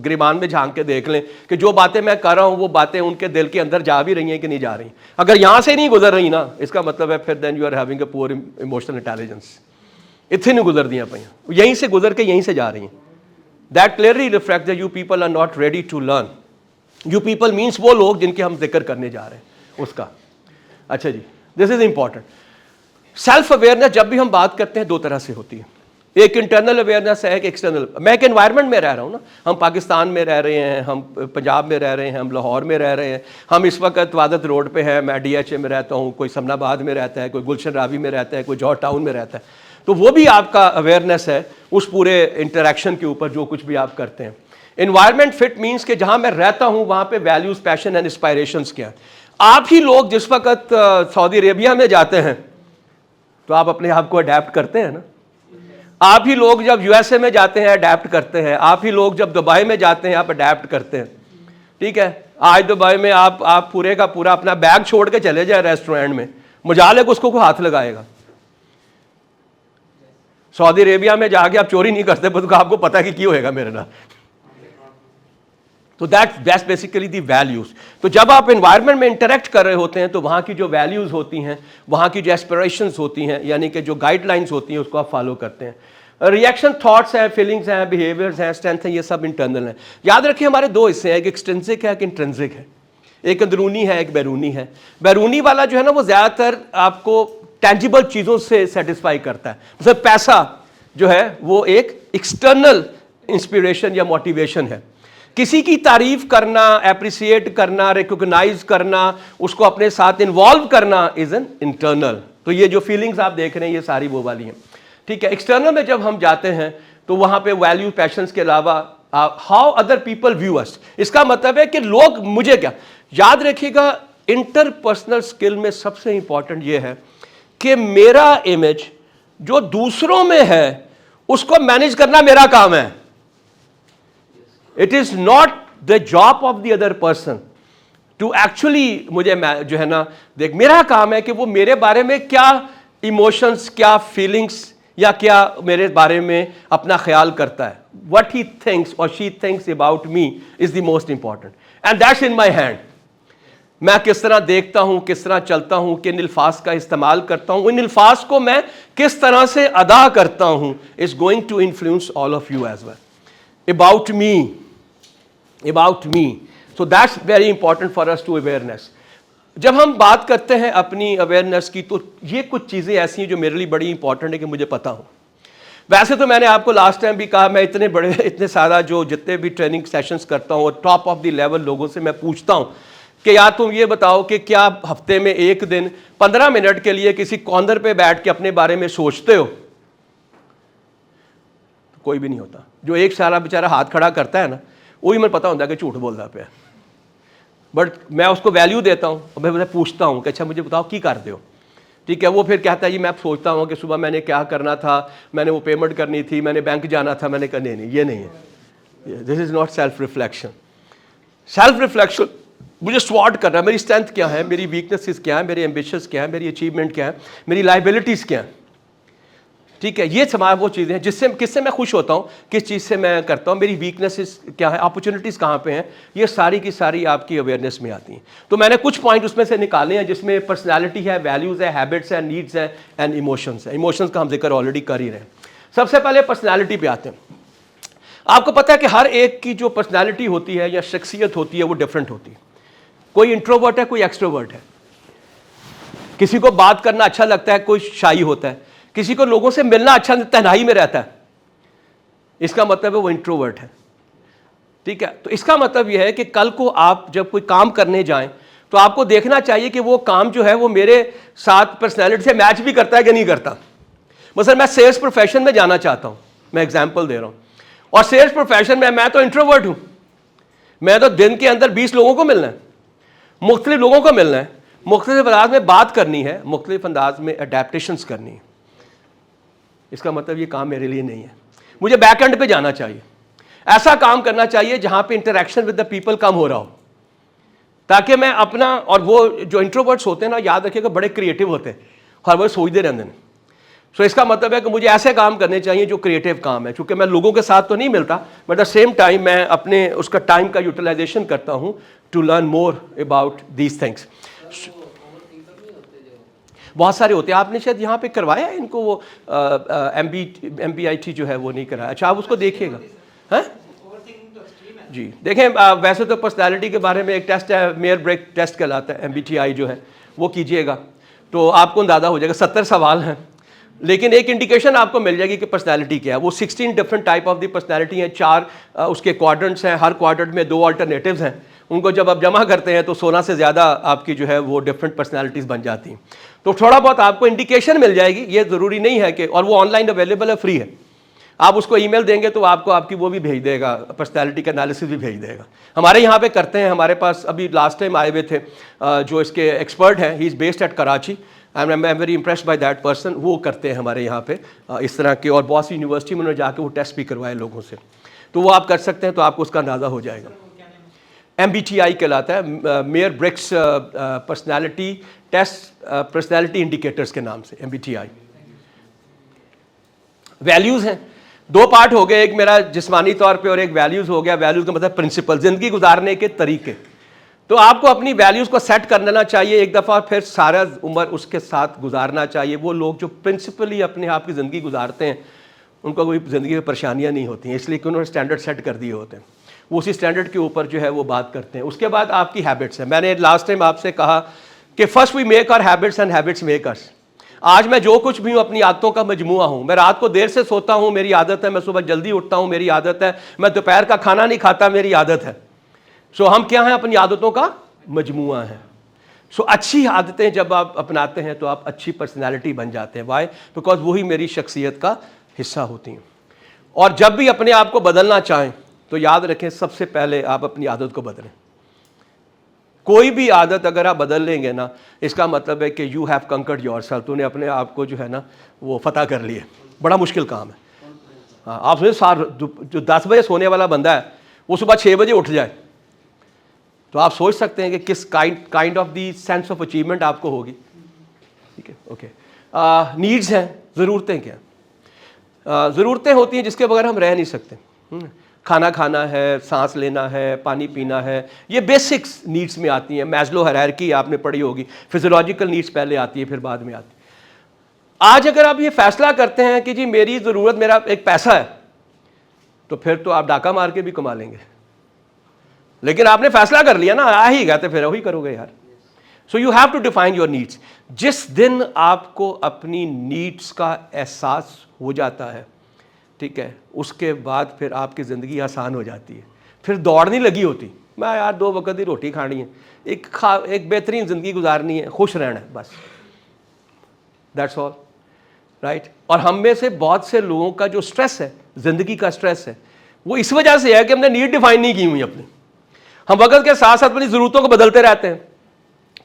गिरबान में झांक के देख लें कि जो बातें मैं कर रहा हूँ वो बातें उनके दिल के अंदर जा भी रही हैं कि नहीं जा रही। अगर यहाँ से नहीं गुजर रही ना, इसका मतलब है फिर then you are having a poor emotional intelligence. इतनी नहीं गुजर दियाँ पाई, यहीं से गुजर के यहीं से जा रही हैं। That clearly reflect that you people are not ready to learn. You people means वो लोग जिनके हम जिक्र करने जा रहे हैं उसका। अच्छा जी, this is important. Self awareness जब भी हम बात करते हैं दो तरह से होती है, एक इंटरनल अवेयरनेस है, एक एक्सटर्नल। मैं एक एनवायरनमेंट में रह रहा हूँ ना, हम पाकिस्तान में रह रहे हैं, हम पंजाब में रह रहे हैं, हम लाहौर में रह रहे हैं, हम इस वक्त वादत रोड पे है, मैं DHA में रहता हूँ, कोई समनाबाद में रहता है, कोई गुलशन रावी में रहता है, कोई जॉर्ज टाउन में रहता है। तो वो भी आपका अवेयरनेस है उस पूरे इंटरेक्शन के ऊपर जो कुछ भी आप करते हैं। एनवायरनमेंट फिट मीन्स कि जहाँ मैं रहता हूँ वहाँ पे वैल्यूज़, पैशन एंड इंस्पायरेशंस क्या है। आप ही लोग जिस वक्त सऊदी अरेबिया में जाते हैं तो आप अपने आप को अडेप्ट करते हैं ना। आप ही लोग जब यूएसए में जाते हैं अडेप्ट करते हैं। आप ही लोग जब दुबई में जाते हैं आप अडेप्ट करते हैं। ठीक है, आज दुबई में आप पूरे का पूरा अपना बैग छोड़ के चले जाए रेस्टोरेंट में, मजाल है कि उसको कोई हाथ लगाएगा। सऊदी अरेबिया में जाके आप चोरी नहीं करते, तो आपको पता है कि होएगा मेरे नाल। तो दैट्स बेसिकली दी वैल्यूज। तो जब आप एनवायरनमेंट में इंटरेक्ट कर रहे होते हैं तो वहाँ की जो वैल्यूज होती हैं, वहाँ की जो एस्पिरेशंस होती हैं, यानी कि जो गाइडलाइंस होती हैं, उसको आप फॉलो करते हैं। रिएक्शन थॉट्स हैं, फीलिंग्स हैं, बिहेवियर्स हैं, स्ट्रेंथ हैं, ये सब इंटरनल हैं। याद रखिए हमारे दो हिस्से हैं, एक एक्सट्रिंसिक है, एक इंट्रिंसिक है। एक अंदरूनी है, एक बैरूनी है। बैरूनी वाला जो है ना वो ज़्यादातर आपको टेंजिबल चीज़ों से सेटिस्फाई करता है। जैसे पैसा जो है वो एक एक्सटर्नल इंस्पिरेशन या मोटिवेशन है। किसी की तारीफ करना, एप्रिसिएट करना, रिकॉग्नाइज करना, उसको अपने साथ इन्वॉल्व करना इज एन इंटरनल। तो ये जो फीलिंग्स आप देख रहे हैं ये सारी वो वाली हैं। ठीक है, एक्सटर्नल में जब हम जाते हैं तो वहां पे वैल्यू पैशंस के अलावा हाउ अदर पीपल व्यू अस। इसका मतलब है कि लोग मुझे क्या, याद रखिएगा इंटरपर्सनल स्किल में सबसे इंपॉर्टेंट ये है कि मेरा इमेज जो दूसरों में है उसको मैनेज करना मेरा काम है। It is not the job of the other person to actually मुझे जो है ना देख, मेरा काम है कि वो मेरे बारे में क्या इमोशंस, क्या फीलिंग्स या क्या मेरे बारे में अपना ख्याल करता है। वट ही थिंक्स और she thinks about me is the most important and that's in my hand. मैं किस तरह देखता हूं, किस तरह चलता हूं, किन अल्फाज का इस्तेमाल करता हूं, इन अल्फाज को मैं किस तरह से अदा करता हूं is going to influence all of you as well about me. So that's very important for us to awareness. जब हम बात करते हैं अपनी अवेयरनेस की तो ये कुछ चीज़ें ऐसी हैं जो मेरे लिए बड़ी इंपॉर्टेंट है कि मुझे पता हो। वैसे तो मैंने आपको लास्ट टाइम भी कहा, मैं इतने सारा जो जितने भी ट्रेनिंग सेशंस करता हूँ और टॉप ऑफ द लेवल लोगों से मैं पूछता हूँ कि यार तुम ये बताओ कि क्या हफ्ते में एक दिन 15 मिनट के लिए किसी कॉर्नर पे बैठ के अपने बारे में सोचते हो? तो कोई भी नहीं होता। जो एक सारा बेचारा हाथ खड़ा करता है ना, वही मुझे पता होता है कि झूठ बोलता पे। बट मैं उसको वैल्यू देता हूँ और मैं पूछता हूँ कि अच्छा मुझे बताओ की कर दो। ठीक है, वो फिर कहता है जी मैं सोचता हूँ कि सुबह मैंने क्या करना था, मैंने वो पेमेंट करनी थी, मैंने बैंक जाना था, मैंने कहा नहीं ये नहीं है। This is not self reflection. Self reflection मुझे स्वॉट करना है, मेरी स्ट्रेंथ क्या है, मेरी वीकनेसेस क्या है, मेरे एम्बिशंस क्या है, मेरी अचीवमेंट क्या है, मेरी लाइबिलिटीज़ क्या है। ठीक है, ये समाज वो चीज़ें हैं जिससे किससे मैं खुश होता हूँ, किस चीज़ से मैं करता हूँ, मेरी वीकनेसेस क्या है, अपॉर्चुनिटीज़ कहाँ पे हैं, ये सारी की सारी आपकी अवेयरनेस में आती हैं। तो मैंने कुछ पॉइंट उसमें से निकाले हैं जिसमें पर्सनैलिटी है, वैल्यूज़ है, हैबिट्स है, नीड्स है एंड इमोशंस है। इमोशंस का हम जिक्र ऑलरेडी कर ही रहे हैं। सबसे पहले पर्सनैलिटी पे आते हैं। आपको पता है कि हर एक की जो पर्सनैलिटी होती है या शख्सियत होती है वो डिफरेंट होती है। कोई इंट्रोवर्ट है, कोई एक्सट्रोवर्ट है। किसी को बात करना अच्छा लगता है, कोई शाई होता है। किसी को लोगों से मिलना अच्छा, तन्हाई में रहता है, इसका मतलब है वो इंट्रोवर्ट है। ठीक है, तो इसका मतलब यह है कि कल को आप जब कोई काम करने जाएं तो आपको देखना चाहिए कि वो काम जो है वो मेरे साथ पर्सनैलिटी से मैच भी करता है कि नहीं करता। मसलन मैं सेल्स प्रोफेशन में जाना चाहता हूं, मैं एग्जांपल दे रहा हूं, और सेल्स प्रोफेशन में मैं तो इंट्रोवर्ट हूं। मैं तो दिन के अंदर 20 लोगों को मिलना है, मुख्तलिफ लोगों को मिलना है, मुख्तलिफ अंदाज में बात करनी है, मुख्तलिफ अंदाज में अडेप्टेशंस करनी है। इसका मतलब ये काम मेरे लिए नहीं है। मुझे बैक एंड पे जाना चाहिए, ऐसा काम करना चाहिए जहां पे interaction with the people come हो रहा हो, ताकि मैं अपना, और वो जो इंट्रोवर्ट्स होते हैं ना, याद रखिएगा बड़े क्रिएटिव होते हैं, हर वक्त सोचते रहते हैं। सो इसका मतलब है कि मुझे ऐसे काम करने चाहिए जो क्रिएटिव काम है। चूंकि मैं लोगों के साथ तो नहीं मिलता, बट द सेम टाइम मैं अपने उसका टाइम का यूटिलाइजेशन करता हूं to learn more about these things. बहुत सारे होते हैं, आपने शायद यहाँ पे करवाया है इनको, वो MBIT जो है वो नहीं कराया। अच्छा आप उसको देखिएगा। हैं जी, देखें वैसे तो पर्सनालिटी के बारे में एक टेस्ट है, मेयर ब्रेक टेस्ट कहलाता है, MBTI जो है वो कीजिएगा तो आपको अंदाज़ा हो जाएगा। 70 सवाल हैं, लेकिन एक इंडिकेशन आपको मिल जाएगी कि पर्सनालिटी क्या है। वो 16 different type of the personality हैं, 4 उसके क्वाड्रेंट्स हैं, हर क्वाड्रेंट में 2 अल्टरनेटिव्स हैं। उनको जब आप जमा करते हैं तो 16 से ज़्यादा आपकी जो है वो डिफरेंट पर्सनालिटीज़ बन जाती हैं। तो थोड़ा बहुत आपको इंडिकेशन मिल जाएगी, ये ज़रूरी नहीं है कि, और वो ऑनलाइन अवेलेबल है, फ्री है। आप उसको ईमेल देंगे तो आपको आपकी वो भी भेज देगा, पर्सनैलिटी का एनालिसिस भी भेज देगा। हमारे यहाँ पे करते हैं, हमारे पास अभी लास्ट टाइम आए हुए थे जो इसके एक्सपर्ट हैं, he is based eight Karachi, I am very impressed by that person. वो करते हैं हमारे यहाँ पे इस तरह के, और बहुत सी यूनिवर्सिटी में उन्होंने जाके वो टेस्ट भी करवाए लोगों से, तो वो आप कर सकते हैं, तो आपको उसका अंदाज़ा हो जाएगा। MBTI कहलाता है, Myers Briggs personality test, personality indicators के नाम से MBTI। वैल्यूज़ हैं, दो पार्ट हो गए, एक मेरा जिस्मानी तौर पे और एक वैल्यूज़ हो गया। वैल्यूज़ का मतलब प्रिंसिपल, ज़िंदगी गुजारने के तरीके। तो आपको अपनी वैल्यूज़ को सेट कर लेना चाहिए एक दफ़ा, फिर सारा उम्र उसके साथ गुजारना चाहिए। वो लोग जो प्रिंसिपली अपने आप की ज़िंदगी गुजारते हैं उनको कोई ज़िंदगी में परेशानियाँ नहीं होती हैं, इसलिए कि उन्होंने स्टैंडर्ड सेट कर दिए होते हैं, वो उसी स्टैंडर्ड के ऊपर जो है वो बात करते हैं। उसके बाद आपकी हैबिट्स हैं। मैंने लास्ट टाइम आपसे कहा कि first we make our habits and habits make us. आज मैं जो कुछ भी हूँ अपनी आदतों का मजमुआ हूँ। मैं रात को देर से सोता हूँ, मेरी आदत है। मैं सुबह जल्दी उठता हूँ, मेरी आदत है। मैं दोपहर का खाना नहीं खाता, मेरी आदत है। सो हम क्या हैं? अपनी आदतों का मजमुआ है। सो अच्छी आदतें जब आप अपनाते हैं तो आप अच्छी पर्सनैलिटी बन जाते हैं। वाई? बिकॉज वही मेरी शख्सियत का हिस्सा होती हैं। और जब भी अपने आप को बदलना चाहें तो याद रखें, सबसे पहले आप अपनी आदत को बदलें। कोई भी आदत अगर आप बदल लेंगे ना, इसका मतलब है कि यू हैव कंकर्ड योरसेल्फ, तूने अपने आप को जो है ना वो फतह कर लिए। बड़ा मुश्किल काम है। हाँ, आप जो 10 बजे सोने वाला बंदा है वो सुबह 6 बजे उठ जाए, तो आप सोच सकते हैं कि किस kind of the sense of achievement आपको होगी। ठीक है, ओके। नीड्स हैं, ज़रूरतें क्या? ज़रूरतें होती हैं जिसके बगैर हम रह नहीं सकते। खाना खाना है, सांस लेना है, पानी पीना है, ये बेसिक्स नीड्स में आती हैं। मैस्लो हायरार्की आपने पढ़ी होगी, फिजियोलॉजिकल नीड्स पहले आती है, फिर बाद में आती है। आज अगर आप ये फैसला करते हैं कि जी मेरी ज़रूरत मेरा एक पैसा है, तो फिर तो आप डाका मार के भी कमा लेंगे। लेकिन आपने फैसला कर लिया ना, आ ही गए तो फिर वही करोगे यार। So you have to define your needs. जिस दिन आपको अपनी नीड्स का एहसास हो जाता है, ठीक है, उसके बाद फिर आपकी ज़िंदगी आसान हो जाती है। फिर दौड़ नहीं लगी होती, मैं यार 2 वक्त की रोटी खानी है, एक बेहतरीन ज़िंदगी गुजारनी है, खुश रहना है, बस। That's all, right. और हम में से बहुत से लोगों का जो स्ट्रेस है, ज़िंदगी का स्ट्रेस है, वो इस वजह से है कि हमने नीड डिफाइन नहीं की हुई अपनी। हम वक्त के साथ साथ अपनी ज़रूरतों को बदलते रहते हैं,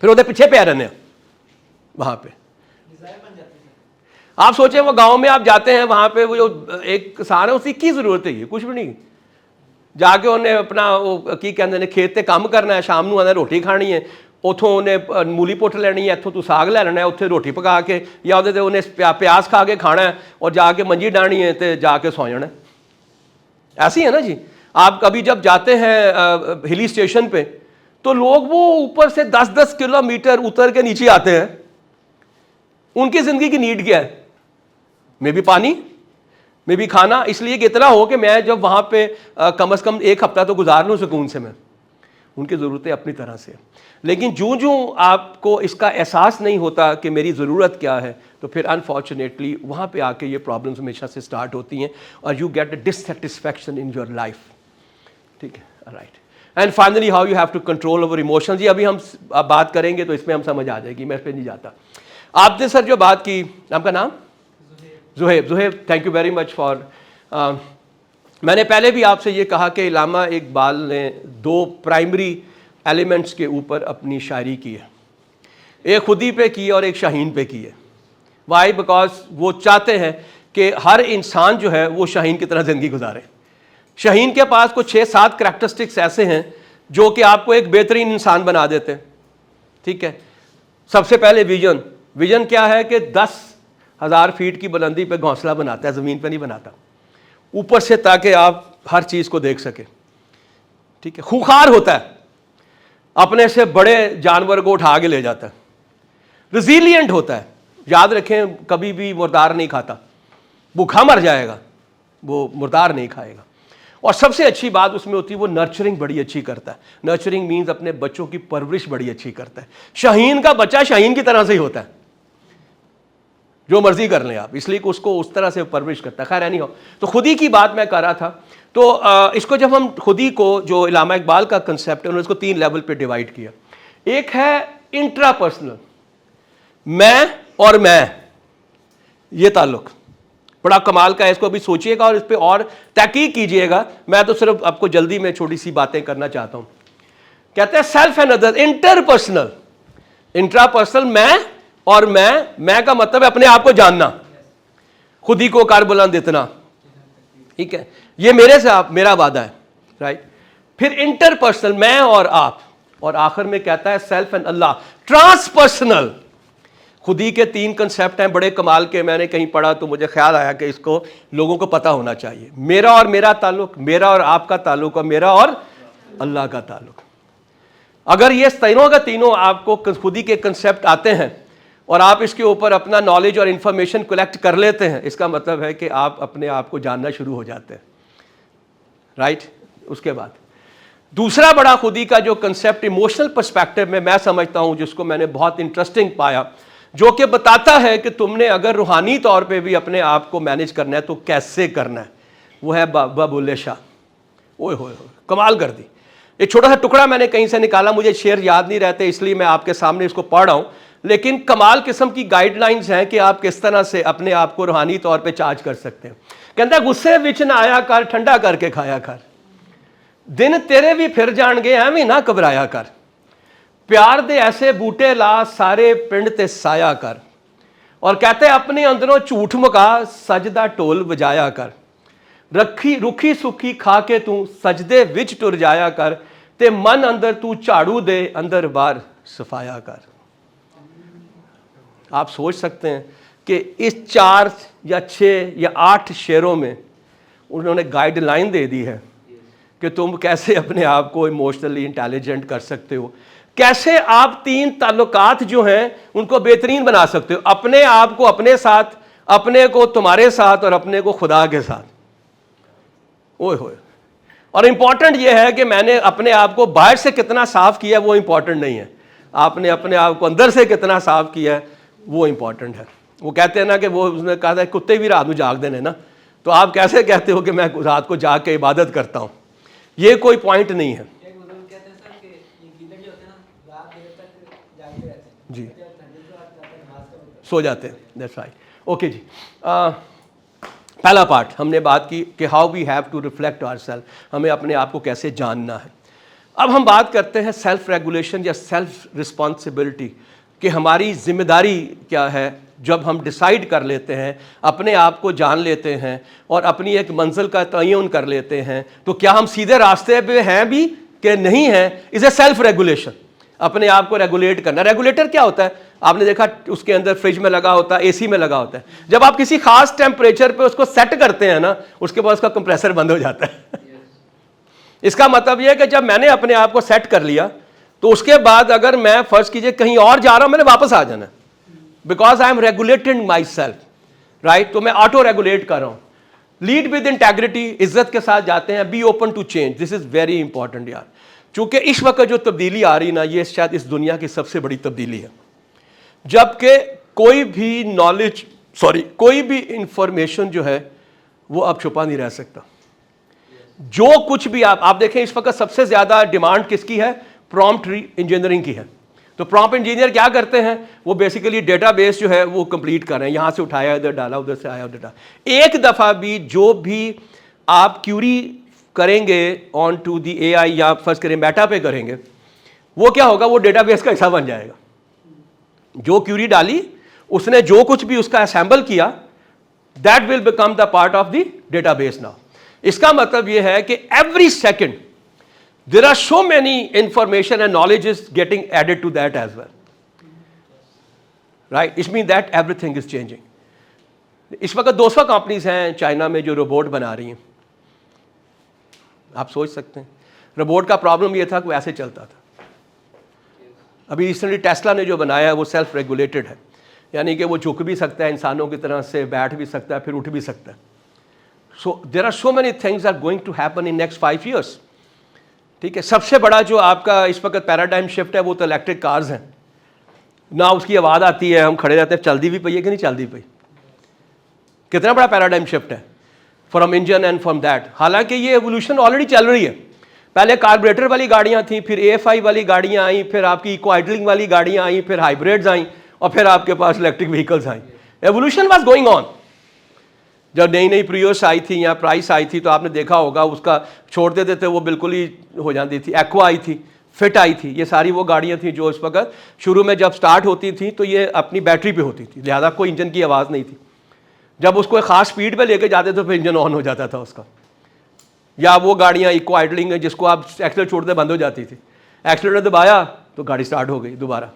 फिर उधर पीछे पे रहने वहाँ पे। आप सोचें, वो गांव में आप जाते हैं, वहाँ पे वो जो एक किसान है, उसकी की ज़रूरत है, कुछ भी नहीं। जाके उन्हें अपना वो की कहते हैं खेत से काम करना है, शाम को आना रोटी खानी है, उतों उन्हें मूली पुट लेनी है, इतों तू साग ले लेना है, उत्थे रोटी पका के, या उहदे ते उन्हें प्याज खा के खाना है, और जाके मंजी डानी है तो जाके सौ जाना है। ऐसी है ना जी। आप कभी जब जाते हैं हिली स्टेशन पे, तो लोग वो ऊपर से 10-10 किलोमीटर उतर के नीचे आते हैं। उनकी ज़िंदगी की नीड क्या है? मे भी पानी, मे भी खाना। इसलिए कि इतना हो कि मैं जब वहाँ पे कम से कम 1 हफ्ता तो गुजार लूँ सुकून से। मैं उनकी ज़रूरतें अपनी तरह से। लेकिन जूँ जूँ आपको इसका एहसास नहीं होता कि मेरी ज़रूरत क्या है, तो फिर अनफॉर्चुनेटली वहाँ पे आके ये प्रॉब्लम्स हमेशा से स्टार्ट होती हैं, और you get a dissatisfaction in your life. ठीक है, right. And finally how you have to control over emotions. ये अभी हम बात करेंगे तो इसमें हम समझ आ जाएगी, मैं इस पर नहीं जाता। आपने सर जो बात की, आपका नाम? Zuhaib, thank you very much for. मैंने पहले भी आपसे ये कहा कि इल्लामा इकबाल ने 2 प्राइमरी एलिमेंट्स के ऊपर अपनी शायरी की है। एक खुदी पे की है और एक शाहीन पे की है। वाई? बिकॉज वो चाहते हैं कि हर इंसान जो है वो शाहीन की तरह ज़िंदगी गुजारे। शाहीन के पास कुछ 6-7 करैक्टरिस्टिक्स ऐसे हैं जो कि आपको एक बेहतरीन इंसान बना देते हैं। ठीक है, सबसे पहले विजन। विजन क्या है कि 10,000 फीट की बुलंदी पे घोंसला बनाता है, ज़मीन पे नहीं बनाता, ऊपर से, ताकि आप हर चीज़ को देख सके। ठीक है, खूंखार होता है, अपने से बड़े जानवर को उठा के ले जाता है। रिजिलियंट होता है, याद रखें कभी भी मुर्दार नहीं खाता, भूखा मर जाएगा, वो मुर्दार नहीं खाएगा। और सबसे अच्छी बात उसमें होती है वो नर्चरिंग बड़ी अच्छी करता है। नर्चरिंग मीन्स अपने बच्चों की परवरिश बड़ी अच्छी करता है। शाहीन का बच्चा शाहीन की तरह से ही होता है, जो मर्जी कर लें आप, इसलिए कि उसको उस तरह से परवरिश करता है। खैर नहीं हो, तो खुदी की बात मैं कर रहा था। तो इसको जब हम खुदी को, जो इल्लामा इकबाल का कंसेप्ट है, उन्होंने इसको 3 लेवल पे डिवाइड किया। एक है इंट्रापर्सनल, मैं और मैं, ये ताल्लुक, बड़ा कमाल का है, इसको अभी सोचिएगा और इस पर और तहकीक कीजिएगा। मैं तो सिर्फ आपको जल्दी में छोटी सी बातें करना चाहता हूं। कहते हैं self and other, interpersonal, intrapersonal, मैं और मैं का मतलब है अपने आप को जानना, खुद ही को कार बुलंद इतना, ठीक है, ये मेरे से आप, मेरा वादा है, राइट। फिर इंटरपर्सनल, मैं और आप, और आखिर में कहता है सेल्फ एंड अल्लाह, ट्रांसपर्सनल। खुद ही के 3 कंसेप्ट हैं बड़े कमाल के, मैंने कहीं पढ़ा तो मुझे ख्याल आया कि इसको लोगों को पता होना चाहिए। मेरा और मेरा ताल्लुक, मेरा और आपका ताल्लुक, और मेरा और अल्लाह का ताल्लुक। अगर ये तीनों का तीनों आपको खुद ही के कंसेप्ट आते हैं और आप इसके ऊपर अपना नॉलेज और इंफॉर्मेशन कलेक्ट कर लेते हैं, इसका मतलब है कि आप अपने आप को जानना शुरू हो जाते हैं, राइट। उसके बाद दूसरा बड़ा खुदी का जो कंसेप्ट इमोशनल पर्सपेक्टिव में मैं समझता हूं, जिसको मैंने बहुत इंटरेस्टिंग पाया, जो कि बताता है कि तुमने अगर रूहानी तौर पे भी अपने आप को मैनेज करना है तो कैसे करना है, वो है बाबा बुल्ले शाह। ओए होए होए, कमाल कर दी। एक छोटा सा टुकड़ा मैंने कहीं से निकाला, मुझे शेर याद नहीं रहते इसलिए मैं आपके सामने इसको पढ़ रहा हूं, लेकिन कमाल किस्म की गाइडलाइंस हैं कि आप किस तरह से अपने आप को रूहानी तौर पे चार्ज कर सकते हैं। कहता है गुस्से विच ना आया कर, ठंडा करके खाया कर, दिन तेरे भी फिर जाणगे एवें ना घबराया कर, प्यार दे ऐसे बूटे ला सारे पिंड ते साया कर। और कहते अपने अंदरों झूठ मुका सजदा ढोल बजाया कर, रखी रुखी सुखी खा के तू सजदे विच टुर जाया कर, ते मन अंदर तू झाड़ू दे अंदर बाहर सफाया कर। आप सोच सकते हैं कि इस 4 या 6 या 8 शेरों में उन्होंने गाइडलाइन दे दी है कि तुम कैसे अपने आप को इमोशनली इंटेलिजेंट कर सकते हो, कैसे आप 3 ताल्लुकात जो हैं उनको बेहतरीन बना सकते हो, अपने आप को अपने साथ, अपने को तुम्हारे साथ, और अपने को खुदा के साथ। ओए होए। और इंपॉर्टेंट यह है कि मैंने अपने आप को बाहर से कितना साफ किया वो इंपॉर्टेंट नहीं है, आपने अपने आप को अंदर से कितना साफ किया है वो इंपॉर्टेंट है। वो कहते हैं ना कि वो उसने कहा था कुत्ते भी रात में जाग देने ना, तो आप कैसे कहते हो कि मैं रात को जाग के इबादत करता हूँ, ये कोई पॉइंट नहीं है जी, सो जाते हैं, दैट्स राइट। ओके जी, पहला पार्ट हमने बात की कि how we have to reflect ourself, हमें अपने आप को कैसे जानना है। अब हम बात करते हैं सेल्फ रेगुलेशन या सेल्फ रिस्पॉन्सिबिलिटी, कि हमारी जिम्मेदारी क्या है जब हम डिसाइड कर लेते हैं, अपने आप को जान लेते हैं और अपनी एक मंजिल का तयन कर लेते हैं, तो क्या हम सीधे रास्ते पे हैं भी कि नहीं हैं। इज ए सेल्फ रेगुलेशन, अपने आप को रेगुलेट करना। रेगुलेटर क्या होता है, आपने देखा उसके अंदर फ्रिज में लगा होता है, एसी में लगा होता है। जब आप किसी खास टेम्परेचर पे उसको सेट करते हैं ना, उसके बाद उसका कंप्रेसर बंद हो जाता है। इसका मतलब यह है कि जब मैंने अपने आप को सेट कर लिया तो उसके बाद अगर मैं फर्ज कीजिए कहीं और जा रहा हूं, मैंने वापस आ जाना, because I am regulating my self, right. तो मैं ऑटो रेगुलेट कर रहा हूं। लीड विद इंटेग्रिटी, इज्जत के साथ जाते हैं। Be open to change, this is very important यार, चूंकि इस वक्त जो तब्दीली आ रही ना, ये शायद इस दुनिया की सबसे बड़ी तब्दीली है, जबकि कोई भी नॉलेज, कोई भी इंफॉर्मेशन जो है वो अब छुपा नहीं रह सकता। जो कुछ भी आप देखें, इस वक्त सबसे ज्यादा डिमांड किसकी है, प्रॉम्प्ट इंजीनियरिंग की है। तो प्रॉम्प्ट इंजीनियर क्या करते हैं, वो बेसिकली डेटाबेस जो है वो कंप्लीट कर रहे हैं, यहां से उठाया इधर डाला, उधर से आया उधर डाला। एक दफा भी जो भी आप क्यूरी करेंगे ऑन टू दी एआई या फर्स्ट करें मेटा पे करेंगे, वो क्या होगा, वो डेटाबेस का हिस्सा बन जाएगा। जो क्यूरी डाली उसने, जो कुछ भी उसका असेंबल किया, that will become the part of the database now. इसका मतलब यह है कि every second there are so many information and knowledge is getting added to that as well, right? It means that everything is changing. इस वक्त 200 companies हैं China में जो रोबोट बना रही हैं। आप सोच सकते हैं, रोबोट का प्रॉब्लम ये था कि वो ऐसे चलता था। अभी रिसेंटली टेस्ला ने जो बनाया है वो सेल्फ रेगुलेटेड है, यानी कि वो झुक भी सकता है इंसानों की तरह से, बैठ भी सकता है, फिर उठ भी सकता है। So there are so many things are going to happen in next 5 years, ठीक है। सबसे बड़ा जो आपका इस वक्त पैराडाइम शिफ्ट है वो तो इलेक्ट्रिक कार्स हैं ना। उसकी आवाज़ आती है, हम खड़े रहते हैं, चलती भी पई है कि नहीं चलती पई। कितना बड़ा पैराडाइम शिफ्ट है from engine and from that. हालांकि ये एवोल्यूशन ऑलरेडी चल रही है। पहले कार्बोरेटर वाली गाड़ियां थी, फिर AFI वाली गाड़ियां आई, फिर आपकी इको आइडलिंग वाली गाड़ियां आई, फिर हाइब्रिड्स आई, और फिर आपके पास इलेक्ट्रिक व्हीकल्स आई। Evolution was going on. जब नई नई प्रियोस आई थी या प्राइस आई थी तो आपने देखा होगा उसका छोड़ देते थे वो बिल्कुल ही हो जाती थी। एक्वा आई थी, फिट आई थी, ये सारी वो गाड़ियाँ थी जो इस वक्त शुरू में जब स्टार्ट होती थी तो ये अपनी बैटरी पे होती थी, लिहाजा कोई इंजन की आवाज़ नहीं थी। जब उसको एक ख़ास स्पीड पे लेके जाते तो फिर इंजन ऑन हो जाता था उसका। या वो गाड़ियाँ इको आइडलिंग है जिसको आप एक्सीलेटर छोड़ते बंद हो जाती थी, एक्सीलेटर दबाया तो गाड़ी स्टार्ट हो गई दोबारा।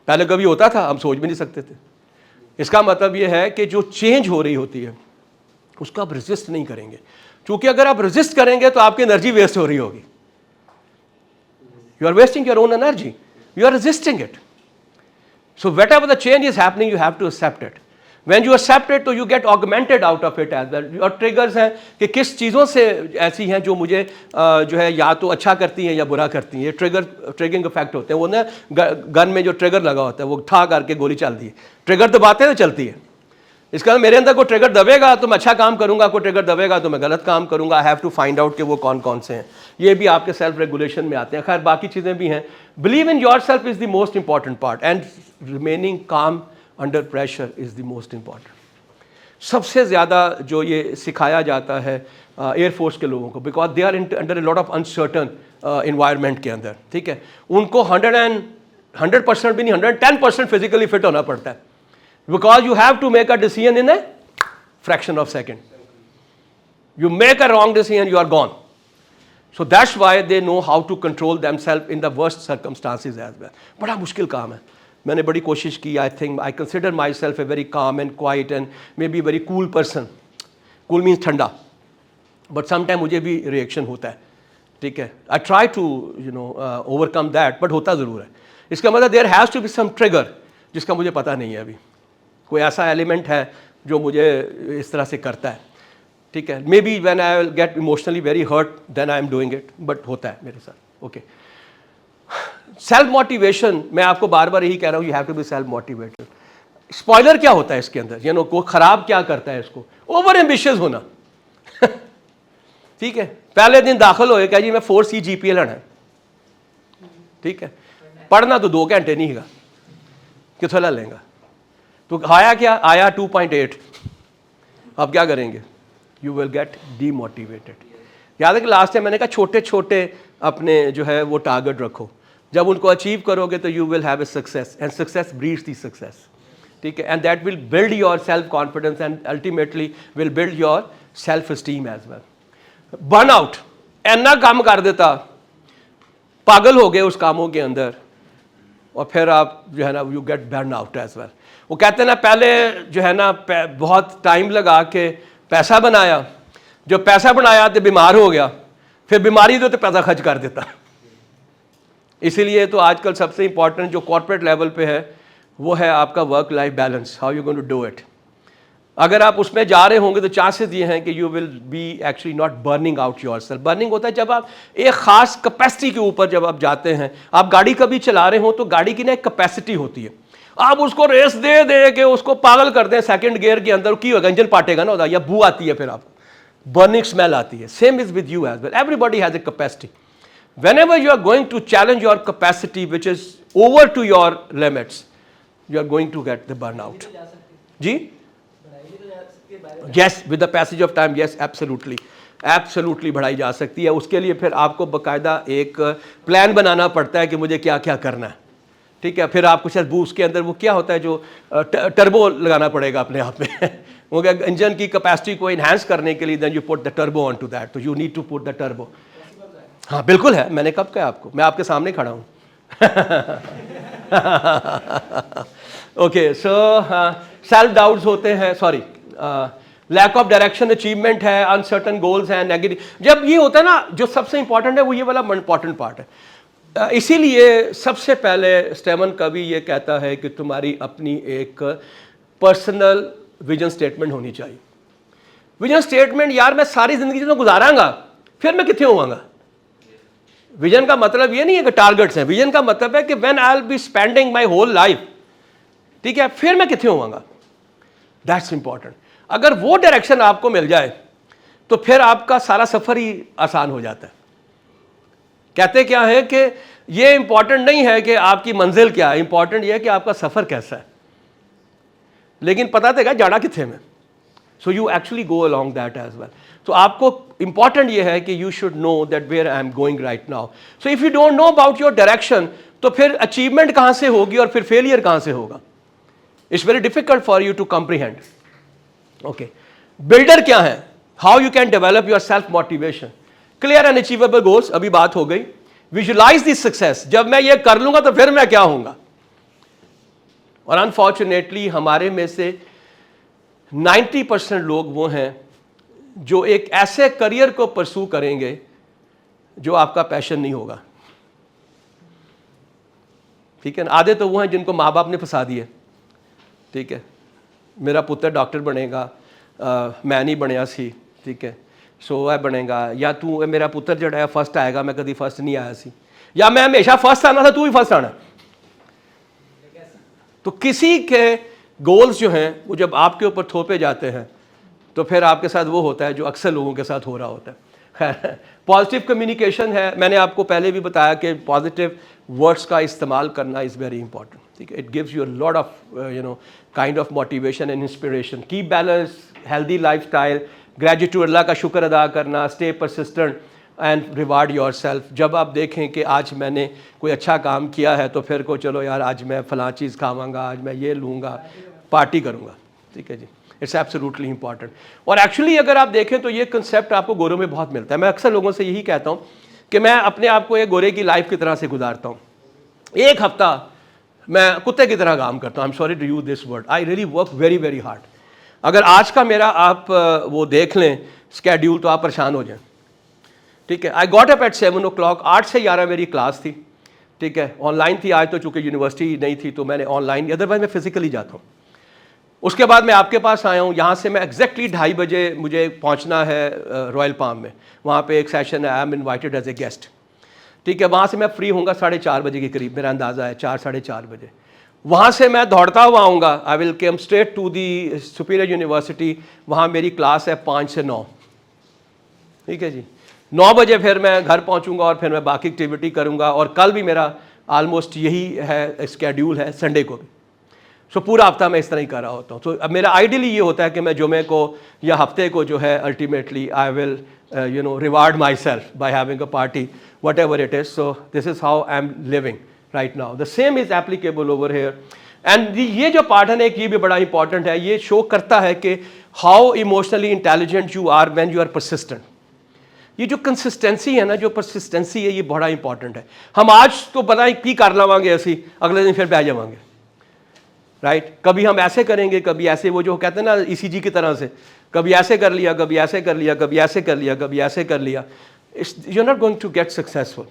पहले कभी होता था, हम सोच भी नहीं सकते थे। इसका मतलब ये है कि जो चेंज हो रही होती है उसको आप रेजिस्ट नहीं करेंगे, क्योंकि अगर आप रेजिस्ट करेंगे तो आपकी एनर्जी वेस्ट हो रही होगी। You are wasting your own energy, you are resisting it. So whatever the change is happening you have to accept it. When you accept it तो you get augmented out of it as well। और triggers हैं कि किस चीज़ों से ऐसी हैं जो मुझे जो है या तो अच्छा करती हैं या बुरा करती हैं। ये ट्रिगरिंग इफेक्ट होते हैं। वो ना गन में जो ट्रिगर लगा होता है वो ठा करके गोली चलती है, ट्रिगर दबाते हैं तो चलती है। इसका मतलब मेरे अंदर कोई ट्रिगर दबेगा तो मैं अच्छा काम करूंगा, कोई ट्रिगर दबेगा तो मैं गलत काम करूंगा। I have to find out कि वो कौन कौन से हैं। ये भी आपके सेल्फ रेगुलेशन में आते हैं। खैर बाकी चीज़ें भी हैं। Believe in yourself is the most important part and remaining काम under pressure is the most important. सबसे ज़्यादा जो ये सिखाया जाता है एयरफोर्स के लोगों को, because they are under a lot of uncertain environment के अंदर, ठीक है। उनको 100% भी नहीं 110% फिजिकली फिट होना पड़ता है, because you have to make a decision in a fraction of second. You make a wrong decision, you are gone. So that's why they know how to control themselves in the worst circumstances as well. बड़ा मुश्किल काम है, मैंने बड़ी कोशिश की। I think I consider my self a very calm and quiet and maybe very cool person. Cool means ठंडा, but sometime मुझे भी रिएक्शन होता है, ठीक है। I try to overcome that, but होता ज़रूर है। इसका मतलब there has to be some trigger जिसका मुझे पता नहीं है अभी। कोई ऐसा एलिमेंट है जो मुझे इस तरह से करता है, ठीक है। Maybe when I will get emotionally very hurt then I am doing it, but होता है मेरे साथ। ओके, सेल्फ मोटिवेशन, मैं आपको बार बार यही कह रहा हूँ, you have to be self motivated. Spoiler क्या होता है इसके अंदर, को खराब क्या करता है इसको? ओवर एम्बिशियस होना। ठीक है, पहले दिन दाखिल होए क्या जी मैं 4C GPA लेना है, ठीक है। पढ़ना तो 2 घंटे नहीं है, कितना ला लेंगे? तो आया क्या? आया 2.8। अब क्या करेंगे? You will get demotivated. याद है कि लास्ट टाइम मैंने कहा छोटे छोटे अपने जो है वो टारगेट रखो, जब उनको अचीव करोगे तो you will have a success, and success breeds the success, ठीक है। And that will build your self confidence and ultimately will build your self esteem as well. Burn out, इतना काम कर देता, पागल हो गए उस कामों के अंदर, और फिर आप जो है ना you get burn out as well. वो कहते हैं ना पहले जो है ना बहुत टाइम लगा के पैसा बनाया, जब पैसा बनाया तो बीमार हो गया, फिर बीमारी तो पैसा खर्च कर देता। इसीलिए तो आजकल सबसे इंपॉर्टेंट जो कॉर्पोरेट लेवल पे है वो है आपका work life balance, how you going to do it. अगर आप उसमें जा रहे होंगे तो चांसेस ये हैं कि you will be actually not burning out yourself. Burning होता है जब आप एक खास कैपेसिटी के ऊपर जब आप जाते हैं। आप गाड़ी कभी चला रहे हो तो गाड़ी की ना एक कैपेसिटी होती है, आप उसको रेस दे दे के उसको पागल कर दें सेकंड गियर के अंदर, की होगा इंजन पाटेगा ना, या बू आती है, फिर आपको बर्निंग स्मेल आती है। Same is with you as well, everybody has a capacity. Whenever you are going to challenge your capacity which is over to your limits, you are going to get the burnout. जी? Yes, with the passage of time, yes, absolutely, absolutely बढ़ाई जा सकती है। उसके लिए फिर आपको बाकायदा एक प्लान बनाना पड़ता है कि मुझे क्या क्या करना है, ठीक है। फिर आपको शायद बूस्ट के अंदर वो क्या होता है जो टर्बो लगाना पड़ेगा अपने आप में। वो क्या इंजन की कैपेसिटी को इन्हांस करने के लिए then you put the turbo on to that, तो you need to put the turbo. हाँ बिल्कुल है, मैंने कब कहा आपको, मैं आपके सामने खड़ा हूँ। ओके, सो सेल्फ डाउट्स होते हैं, sorry lack of direction, achievement है, अनसर्टन गोल्स हैं, नेगेटिव। जब ये होता है ना, जो सबसे इंपॉर्टेंट है वो ये वाला इंपॉर्टेंट पार्ट है। इसीलिए सबसे पहले स्टेमन कवि ये कहता है कि तुम्हारी अपनी एक पर्सनल विजन स्टेटमेंट होनी चाहिए। विजन स्टेटमेंट, यार मैं सारी जिंदगी जो गुजारांगा फिर मैं कितने होवांगा। विजन का मतलब ये नहीं है कि टारगेट्स हैं, विजन का मतलब है कि when I will be spending my whole life, ठीक है, फिर मैं कितने होवांगा। That's important. अगर वो डायरेक्शन आपको मिल जाए तो फिर आपका सारा सफर ही आसान हो जाता है। कहते क्या है कि ये इंपॉर्टेंट नहीं है कि आपकी मंजिल क्या है, इंपॉर्टेंट ये है कि आपका सफर कैसा है। लेकिन पता तो क्या जाना कितने में, so you actually go along that as well. तो आपको इंपॉर्टेंट ये है कि you should know that where I am going right now. So if you don't know about your direction, तो फिर अचीवमेंट कहाँ से होगी और फिर फेलियर कहाँ से होगा. It's very difficult for you to comprehend. Okay, builder क्या है, how you can develop your self motivation. Clear and achievable goals, अभी बात हो गई. विजुलाइज दिस सक्सेस, जब मैं ये कर लूंगा तो फिर मैं क्या होऊंगा. और अनफॉर्चुनेटली हमारे में से 90% लोग वो हैं जो एक ऐसे करियर को परसू करेंगे जो आपका पैशन नहीं होगा. ठीक है ना. आधे तो वो हैं जिनको माँ बाप ने फंसा दिए. ठीक है, मेरा पुत्र डॉक्टर बनेगा, मैं नहीं बनया सी. ठीक है, सो वह बनेगा, या तू मेरा पुत्र जड़ा है फर्स्ट आएगा, मैं कभी फर्स्ट नहीं आया सी, या मैं हमेशा फर्स्ट आना था, तू भी फर्स्ट आना. तो किसी के गोल्स जो हैं वो जब आपके ऊपर थोपे जाते हैं तो फिर आपके साथ वो होता है जो अक्सर लोगों के साथ हो रहा होता है. पॉजिटिव कम्युनिकेशन है, मैंने आपको पहले भी बताया कि पॉजिटिव वर्ड्स का इस्तेमाल करना इज़ वेरी इंपॉर्टेंट. ठीक है, it gives you a lot of kind of motivation and inspiration. Keep balance, healthy lifestyle, gratitude, Allah का शुक्र अदा करना, stay persistent and reward yourself. जब आप देखें कि आज मैंने कोई अच्छा काम किया है तो फिर को चलो यार आज मैं फ़लाँ चीज़ खावांगा, आज मैं ये लूँगा, पार्टी करूँगा. ठीक है जी, इट्स एब्सोल्युटली इंपॉर्टेंट. और एक्चुअली अगर आप देखें तो ये कंसेप्ट आपको गोरों में बहुत मिलता है. मैं अक्सर लोगों से यही कहता हूँ कि मैं अपने आप को एक गोरे की लाइफ की तरह से गुजारता हूँ. एक हफ्ता मैं कुत्ते की तरह काम करता हूँ. I am sorry to use this word, I really work very very hard. अगर आज का मेरा आप वो देख लें स्केड्यूल तो आप परेशान हो जाएं. ठीक है, I got up at 7 o'clock, 8 से 11 मेरी क्लास थी. ठीक है, ऑनलाइन थी. आज तो चूँकि यूनिवर्सिटी नहीं थी तो मैंने ऑनलाइन, अदरवाइज मैं फिजिकली जाता हूँ. उसके बाद मैं आपके पास आया हूँ. यहाँ से मैं एग्जैक्टली 2:30 बजे मुझे पहुँचना है रॉयल पाम में. वहाँ पे एक सेशन है, I am invited as a guest. ठीक है, वहाँ से मैं फ्री होऊंगा 4:30 बजे के करीब, मेरा अंदाज़ा है 4 साढ़े 4 बजे. वहाँ से मैं दौड़ता हुआ आऊँगा. I will come straight to the superior university. वहाँ मेरी क्लास है 5 से 9. ठीक है जी, 9 बजे फिर मैं घर पहुँचूँगा और फिर मैं बाकी एक्टिविटी करूँगा. और कल भी मेरा आलमोस्ट यही है स्केड्यूल है, संडे को भी. सो पूरा हफ्ता मैं इस तरह ही कर रहा होता हूँ. तो अब मेरा आइडियली ये होता है कि मैं जुमे को या हफ्ते को जो है ultimately I will reward my self by having a party, what ever it is. So this is how I M living right now. The same is applicable over here. And ये जो पार्ट है ना, एक ये भी बड़ा important है. ये शो करता है कि how emotionally intelligent you are when you are persistent. ये जो कंसिस्टेंसी है ना, जो परसिस्टेंसी है, ये बड़ा इंपॉर्टेंट है. हम आज तो पता ही की कर लवांगे ऐसी, अगले दिन फिर बह जावांगे. राइट, कभी हम ऐसे करेंगे, कभी ऐसे, वो जो कहते हैं ना ECG की तरह से, कभी ऐसे कर लिया, कभी ऐसे कर लिया, कभी ऐसे कर लिया, कभी ऐसे कर लिया. You are not going to get successful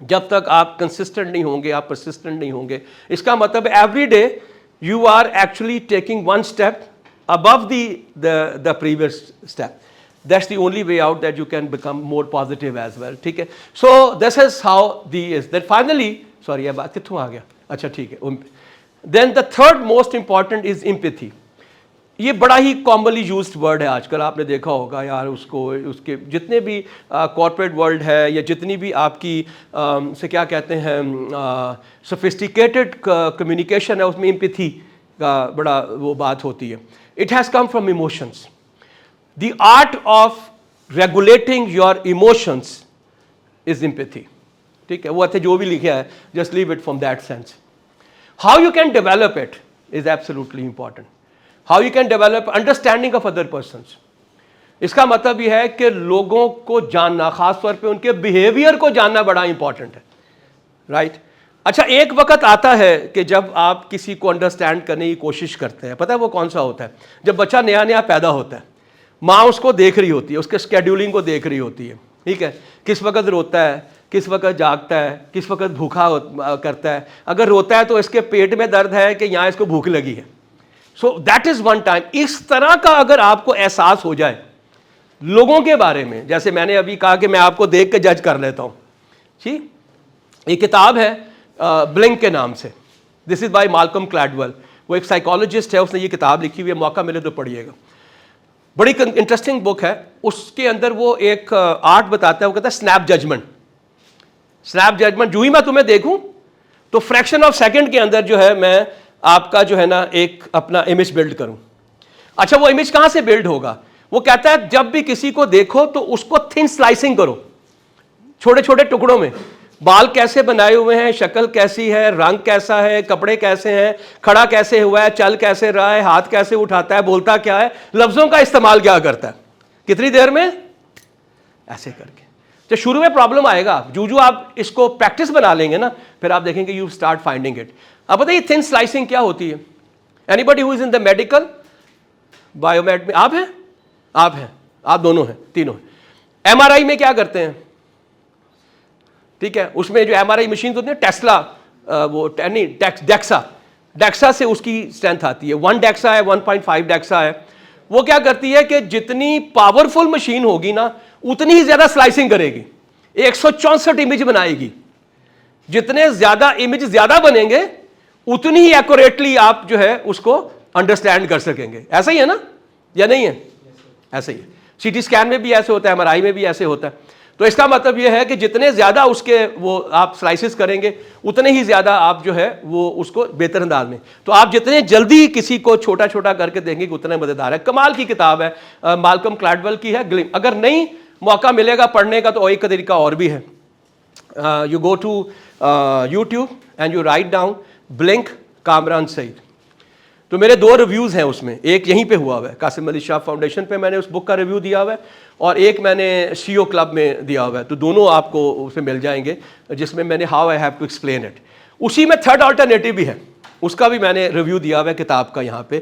जब तक आप कंसिस्टेंट नहीं होंगे, आप परसिस्टेंट नहीं होंगे. इसका मतलब every day you are actually taking one step above the previous step. That's the only way out that you can become more positive as well. ठीक है, so this is how the is. Then finally, sorry ये बात कित्थों आ गया, अच्छा ठीक है. Then the third most important is empathy. ये बड़ा ही कॉमनली यूज्ड वर्ड है आजकल. आपने देखा होगा यार, उसको उसके जितने भी कॉर्पोरेट वर्ल्ड है या जितनी भी आपकी से क्या कहते हैं सोफिस्टिकेटेड कम्युनिकेशन है, उसमें एम्पैथी का बड़ा वो बात होती है. It has come from emotions. The art of regulating your emotions is empathy. ठीक है, वो अच्छे जो भी लिखा है, just leave it from that sense. How you can develop it is absolutely important. How you can develop understanding of other persons. इसका मतलब यह है कि लोगों को जानना, खासतौर पे उनके बिहेवियर को जानना बड़ा इंपॉर्टेंट है. राइट अच्छा, एक वक्त आता है कि जब आप किसी को अंडरस्टैंड करने की कोशिश करते हैं. पता है वो कौन सा होता है? जब बच्चा नया नया पैदा होता है, माँ उसको देख रही होती है, उसके स्केड्यूलिंग को देख रही होती है. ठीक है, किस वक्त रोता है, किस वक्त जागता है, किस वक्त भूखा करता है. अगर रोता है तो इसके पेट में दर्द है कि यहाँ इसको भूख लगी है. So that is one time. इस तरह का अगर आपको एहसास हो जाए लोगों के बारे में, जैसे मैंने अभी कहा कि मैं आपको देख के जज कर लेता हूँ. ठीक, ये किताब है ब्लिंक के नाम से. This is by Malcolm Gladwell. वो एक साइकोलॉजिस्ट है, उसने ये किताब लिखी हुई है. मौका मिले तो पढ़िएगा, बड़ी इंटरेस्टिंग बुक है. उसके अंदर वो एक आर्ट बताता है, वो कहता है स्नैप जजमेंट. स्नैप जजमेंट, जो ही मैं तुम्हें देखूं तो फ्रैक्शन ऑफ सेकंड के अंदर जो है मैं आपका जो है ना एक अपना इमेज बिल्ड करूं. अच्छा, वो इमेज कहां से बिल्ड होगा? वो कहता है जब भी किसी को देखो तो उसको थिन स्लाइसिंग करो, छोटे छोटे टुकड़ों में। बाल कैसे बनाए हुए हैं, शक्ल कैसी है, रंग कैसा है, कपड़े कैसे हैं, खड़ा कैसे हुआ है, चल कैसे रहा है, हाथ कैसे उठाता है, बोलता क्या है, लफ्जों का इस्तेमाल क्या करता है, कितनी देर में, ऐसे करके। तो शुरू में प्रॉब्लम आएगा, जो आप इसको प्रैक्टिस बना लेंगे ना, फिर आप देखेंगे यू स्टार्ट फाइंडिंग इट। अब बताइए थिन स्लाइसिंग क्या होती है? Anybody who is in the medical biomed में? आप हैं, आप हैं, आप दोनों हैं, तीनों हैं। एमआरआई में क्या करते हैं? ठीक है, उसमें जो एमआरआई मशीन होती है, टेस्ला, वो नहीं डेक्सा से उसकी स्ट्रेंथ आती है। 1 डेक्सा है, 1.5 डेक्सा है। वो क्या करती है कि जितनी पावरफुल मशीन होगी ना, उतनी ही ज्यादा स्लाइसिंग करेगी, 164 इमेज बनाएगी। जितने ज्यादा इमेज ज्यादा बनेंगे, उतनी ही एक्यूरेटली आप जो है उसको अंडरस्टैंड कर सकेंगे। ऐसा ही है ना, या नहीं है? ऐसा ही है। सीटी स्कैन में भी ऐसे होता है, एमआरआई में भी ऐसे होता है। तो इसका मतलब यह है कि जितने ज्यादा उसके वो आप स्लाइसिस करेंगे, उतने ही ज्यादा आप जो है वो उसको बेहतर अंदाज में, तो आप जितने जल्दी किसी को छोटा छोटा करके देंगे उतना मजेदार है। कमाल की किताब है, माल्कम ग्लैडवेल की है, ग्लिम। अगर नहीं मौका मिलेगा पढ़ने का तो एक तरीका और भी है, you go to YouTube and you write down blink Kamran Saeed. तो मेरे 2 रिव्यूज़ हैं उसमें, एक यहीं पे हुआ हुआ है कासिम अली शाह फाउंडेशन पे, मैंने उस बुक का रिव्यू दिया हुआ है, और एक मैंने सीओ क्लब में दिया हुआ है। तो दोनों आपको उसमें मिल जाएंगे, जिसमें मैंने how I have to explain it. उसी में थर्ड अल्टरनेटिव भी है, उसका भी मैंने रिव्यू दिया हुआ है किताब का यहाँ पे,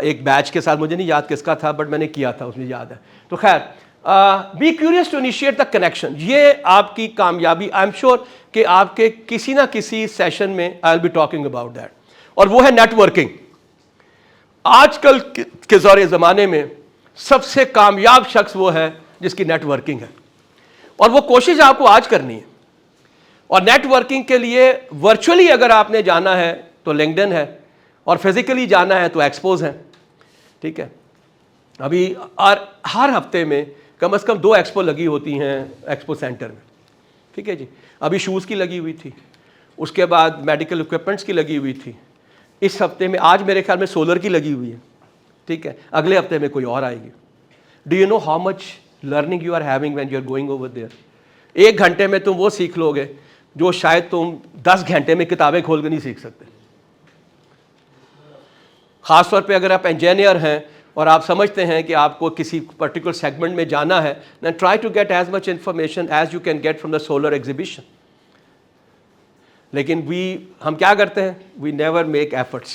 एक बैच के साथ, मुझे नहीं याद किसका था बट मैंने किया था, उसमें याद है। तो खैर, be curious to initiate the connection, ये आपकी कामयाबी, आई एम श्योर कि आपके किसी ना किसी सेशन में आई will be talking about that. और वो है नेटवर्किंग। आजकल के सारे ज़माने में सबसे कामयाब शख्स वो है जिसकी नेटवर्किंग है, और वो कोशिश आपको आज करनी है। और नेटवर्किंग के लिए वर्चुअली अगर आपने जाना है तो लिंक्डइन है, और फिजिकली जाना है तो एक्सपोज है। ठीक है, अभी और हर हफ्ते में कम से कम 2 एक्सपो लगी होती हैं एक्सपो सेंटर में। ठीक है जी, अभी शूज़ की लगी हुई थी, उसके बाद मेडिकल इक्विपमेंट्स की लगी हुई थी, इस हफ्ते में आज मेरे ख्याल में सोलर की लगी हुई है। ठीक है, अगले हफ्ते में कोई और आएगी। Do you know how much learning you are having when you are going over there? 1 घंटे में तुम वो सीख लोगे जो शायद तुम 10 घंटे में किताबें खोल के नहीं सीख सकते। खासतौर पे अगर आप इंजीनियर हैं और आप समझते हैं कि आपको किसी पर्टिकुलर सेगमेंट में जाना है, then try to get as much information as you can get from the solar exhibition. लेकिन हम क्या करते हैं, we never make efforts.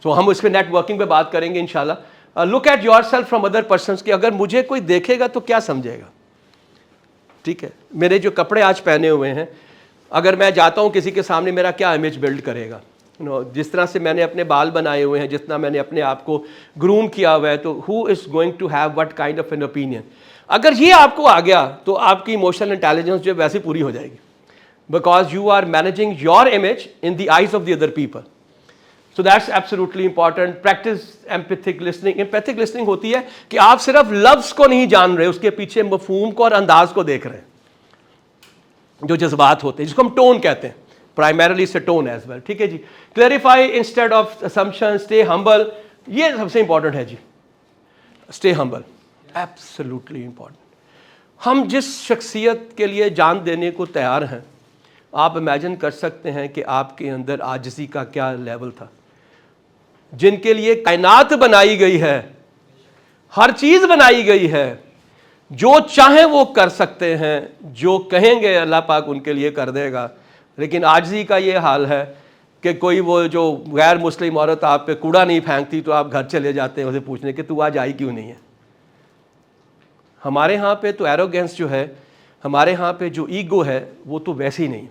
So हम इस पर नेटवर्किंग पे बात करेंगे इंशाल्लाह। Look at your self from other persons कि अगर मुझे कोई देखेगा तो क्या समझेगा। ठीक है, मेरे जो कपड़े आज पहने हुए हैं, अगर मैं जाता हूँ किसी के सामने, मेरा क्या इमेज बिल्ड करेगा। जिस तरह से मैंने अपने बाल बनाए हुए हैं, जितना मैंने अपने आप को ग्रूम किया हुआ है, तो who is going to have what kind of an opinion. अगर ये आपको आ गया तो आपकी इमोशनल इंटेलिजेंस जो वैसे पूरी हो जाएगी, because you are managing your image in the eyes of the other people. So that's absolutely important. Practice empathic listening. Empathic listening होती है कि आप सिर्फ लफ्ज़ को नहीं जान रहे, उसके पीछे मफहूम को और अंदाज को देख रहे हैं, जो जज्बात होते हैं, जिसको हम टोन कहते हैं। प्राइमरली से टोन एज वेल। ठीक है जी। Clarify instead of assumption, stay humble, ये सबसे इंपॉर्टेंट है जी। Stay humble, absolutely important. हम जिस शख्सियत के लिए जान देने को तैयार हैं, आप इमेजिन कर सकते हैं कि आपके अंदर आजिज़ी का क्या लेवल था। जिनके लिए कायनात बनाई गई है, हर चीज़ बनाई गई है, जो चाहे वो कर सकते हैं, जो कहेंगे अल्लाह पाक उनके लिए कर देगा। लेकिन आजिज़ी का ये हाल है कि कोई वो जो गैर मुस्लिम औरत आप पे कूड़ा नहीं फेंकती तो आप घर चले जाते हैं उसे पूछने कि तू आज आई क्यों नहीं है। हमारे यहाँ पे तो एरोगेंस जो है, हमारे यहाँ पे जो ईगो है, वो तो वैसे ही नहीं।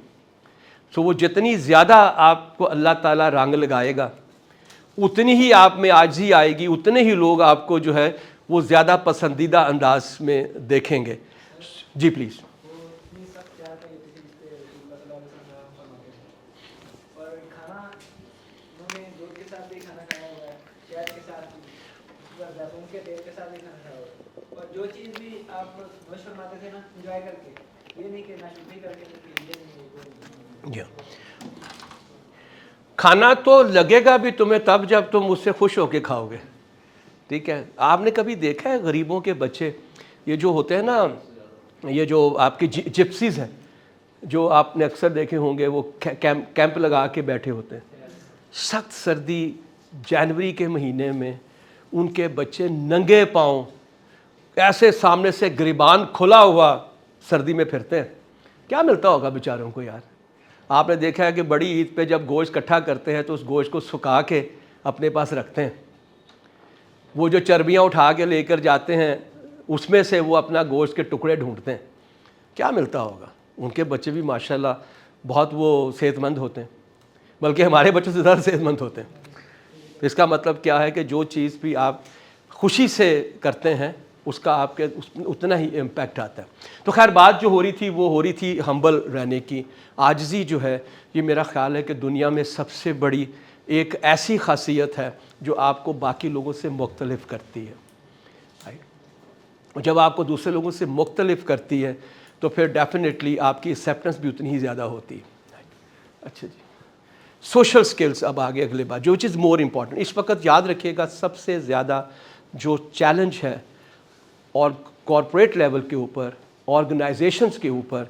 सो वो जितनी ज़्यादा आपको अल्लाह ताला रंग लगाएगा, उतनी ही आप में आजिज़ी आएगी, उतने ही लोग आपको जो है वो ज़्यादा पसंदीदा अंदाज में देखेंगे। जी प्लीज़। जो चीज़ भी आप नोश फरमाते थे ना, एंजॉय करके, ये नहीं कि नाशुक्री करके खाना तो लगेगा भी तुम्हें तब जब तुम उससे खुश होके खाओगे। ठीक है, आपने कभी देखा है गरीबों के बच्चे, ये जो होते हैं ना, ये जो आपके जिप्सीज हैं, जो आपने अक्सर देखे होंगे, वो कैंप लगा के बैठे होते हैं, सख्त सर्दी जनवरी के महीने में उनके बच्चे नंगे पाँव ऐसे सामने से गिरबान खुला हुआ सर्दी में फिरते हैं। क्या मिलता होगा बेचारों को यार। आपने देखा है कि बड़ी ईद पे जब गोश्त इकट्ठा करते हैं तो उस गोश्त को सुखा के अपने पास रखते हैं, वो जो चर्बियाँ उठा के लेकर जाते हैं उसमें से वो अपना गोश्त के टुकड़े ढूंढते हैं। क्या मिलता होगा। उनके बच्चे भी माशाल्लाह बहुत वो सेहतमंद होते हैं, बल्कि हमारे बच्चों से ज़्यादा सेहतमंद होते हैं। तो इसका मतलब क्या है कि जो चीज़ भी आप खुशी से करते हैं उसका आपके उतना ही इम्पैक्ट आता है। तो खैर बात जो हो रही थी वो हो रही थी हम्बल रहने की। आजिज़ी जो है ये मेरा ख़्याल है कि दुनिया में सबसे बड़ी एक ऐसी खासियत है जो आपको बाकी लोगों से मुख्तलिफ करती है। राइट, जब आपको दूसरे लोगों से मुख्तलिफ करती है तो फिर डेफिनेटली आपकी एक्सेप्टेंस भी उतनी ही ज़्यादा होती है। अच्छा जी, सोशल स्किल्स अब आगे अगले बात, जो विच इज़ मोर इम्पॉर्टेंट। इस वक्त याद रखिएगा सबसे ज़्यादा जो चैलेंज है और कॉरपोरेट लेवल के ऊपर, ऑर्गेनाइजेशंस के ऊपर,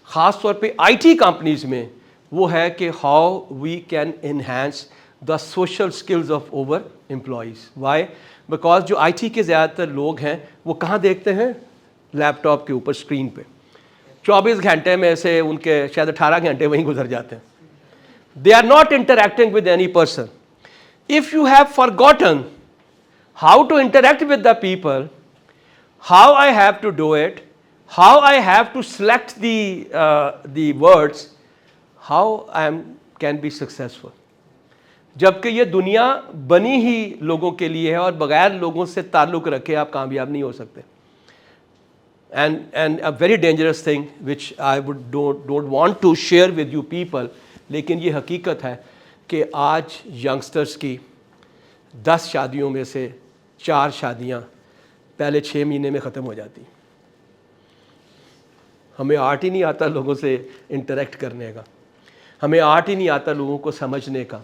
ख़ास तौर पे आईटी कंपनीज़ में, वो है कि how we can enhance the social skills of over employees. Why? Because जो आईटी के ज़्यादातर लोग हैं वो कहाँ देखते हैं? लैपटॉप के ऊपर स्क्रीन पे। 24 घंटे में से उनके शायद 18 घंटे वहीं गुजर जाते हैं। They are not interacting with any person. If you have forgotten how to interact with the people, how I have to do it, how I have to select the words, how I can be successful. जबकि ये दुनिया बनी ही लोगों के लिए है और बगैर लोगों से ताल्लुक़ रखे आप कामयाब नहीं हो सकते। And a very dangerous thing which I don't want to share with you people, लेकिन ये हकीकत है कि आज यंगस्टर्स की 10 शादियों में से 4 शादियाँ पहले 6 महीने में ख़त्म हो जाती। हमें आर्ट ही नहीं आता लोगों से इंटरेक्ट करने का, हमें आर्ट ही नहीं आता लोगों को समझने का।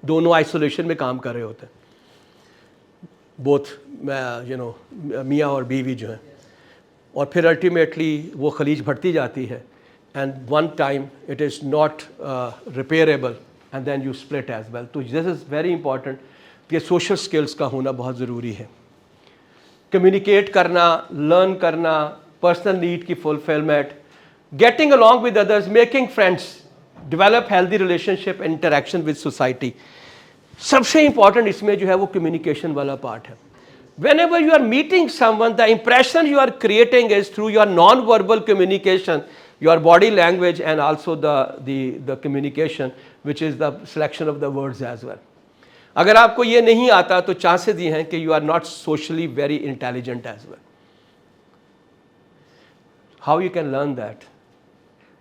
दोनों आइसोलेशन में काम कर रहे होते हैं, बोथ मियाँ और बीवी जो हैं, और फिर अल्टीमेटली वो खलीज भरती जाती है and one time it is not repairable and then you split as well. तो दिस इज़ वेरी इंपॉर्टेंट कि सोशल स्किल्स का होना बहुत ज़रूरी है। कम्युनिकेट करना, लर्न करना, पर्सनल नीड की fulfilment, getting along with others, making friends, develop healthy relationship, interaction with society. सबसे इंपॉर्टेंट इसमें जो है वो कम्युनिकेशन वाला पार्ट है। whenever you are meeting someone, the impression you are creating is through your non-verbal communication, your body language, and also the communication, which is the selection of the words as well. अगर आपको ये नहीं आता तो chances ये हैं कि you are not socially very intelligent as well. How you can learn that?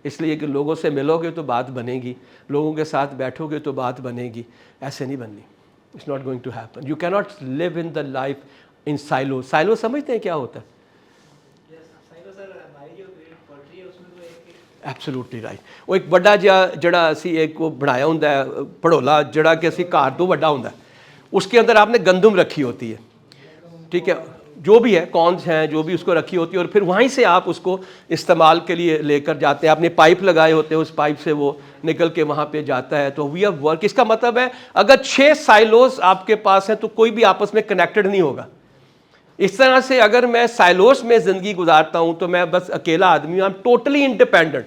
इसलिए कि लोगों से मिलोगे तो बात बनेगी, लोगों के साथ बैठोगे तो बात बनेगी, ऐसे नहीं बननी. It's not going to happen. You cannot live in the life in silos. Silos समझते हैं क्या होता है? Absolutely right. वो एक बड़ा जड़ा असी एक वो बनाया होता है पड़ोला जड़ा कि असी घर तो बड़ा होता है, उसके अंदर आपने गंदम रखी होती है, ठीक है, जो भी है कॉर्न्स हैं जो भी उसको रखी होती है, और फिर वहीं से आप उसको इस्तेमाल के लिए लेकर जाते हैं. आपने पाइप लगाए होते हैं, उस पाइप से वो निकल के वहाँ पे जाता है. तो वी हैव वर्क. इसका मतलब है अगर 6 साइलोस आपके पास हैं तो कोई भी आपस में कनेक्टेड नहीं होगा. इस तरह से अगर मैं साइलोस में ज़िंदगी गुजारता हूँ तो मैं बस अकेला आदमी हूँ. I am totally independent,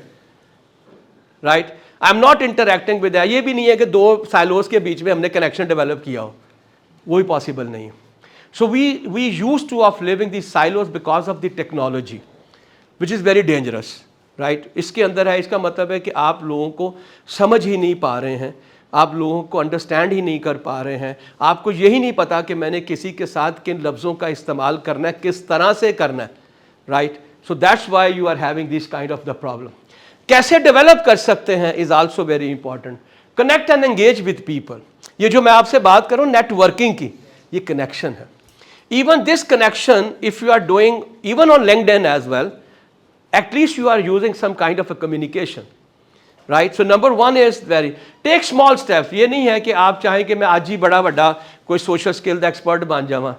right. I am not interacting with. ये भी नहीं है कि 2 साइलोस के बीच में हमने कनेक्शन डेवलप किया हो, वो भी पॉसिबल नहीं है. So we used to of living these silos because of the technology, which is very dangerous, right? इसके अंदर है, इसका मतलब है कि आप लोगों को समझ ही नहीं पा रहे हैं, आप लोगों को अंडरस्टैंड ही नहीं कर पा रहे हैं, आपको यही नहीं पता कि मैंने किसी के साथ किन लफ्ज़ों का इस्तेमाल करना है, किस तरह से करना है, right? So that's why you are having this kind of the problem. कैसे डेवलप कर सकते हैं is also very important. Connect and engage with people. ये जो मैं आपसे बात करूँ नेटवर्किंग की, ये कनेक्शन है. Even this connection, if you are doing even on LinkedIn as well, at least you are using some kind of a communication. Right. So number 1 is very take small steps. ये नहीं है कि आप चाहें कि मैं आज ही बड़ा बड़ा कोई सोशल स्किल दा एक्सपर्ट बन जावा,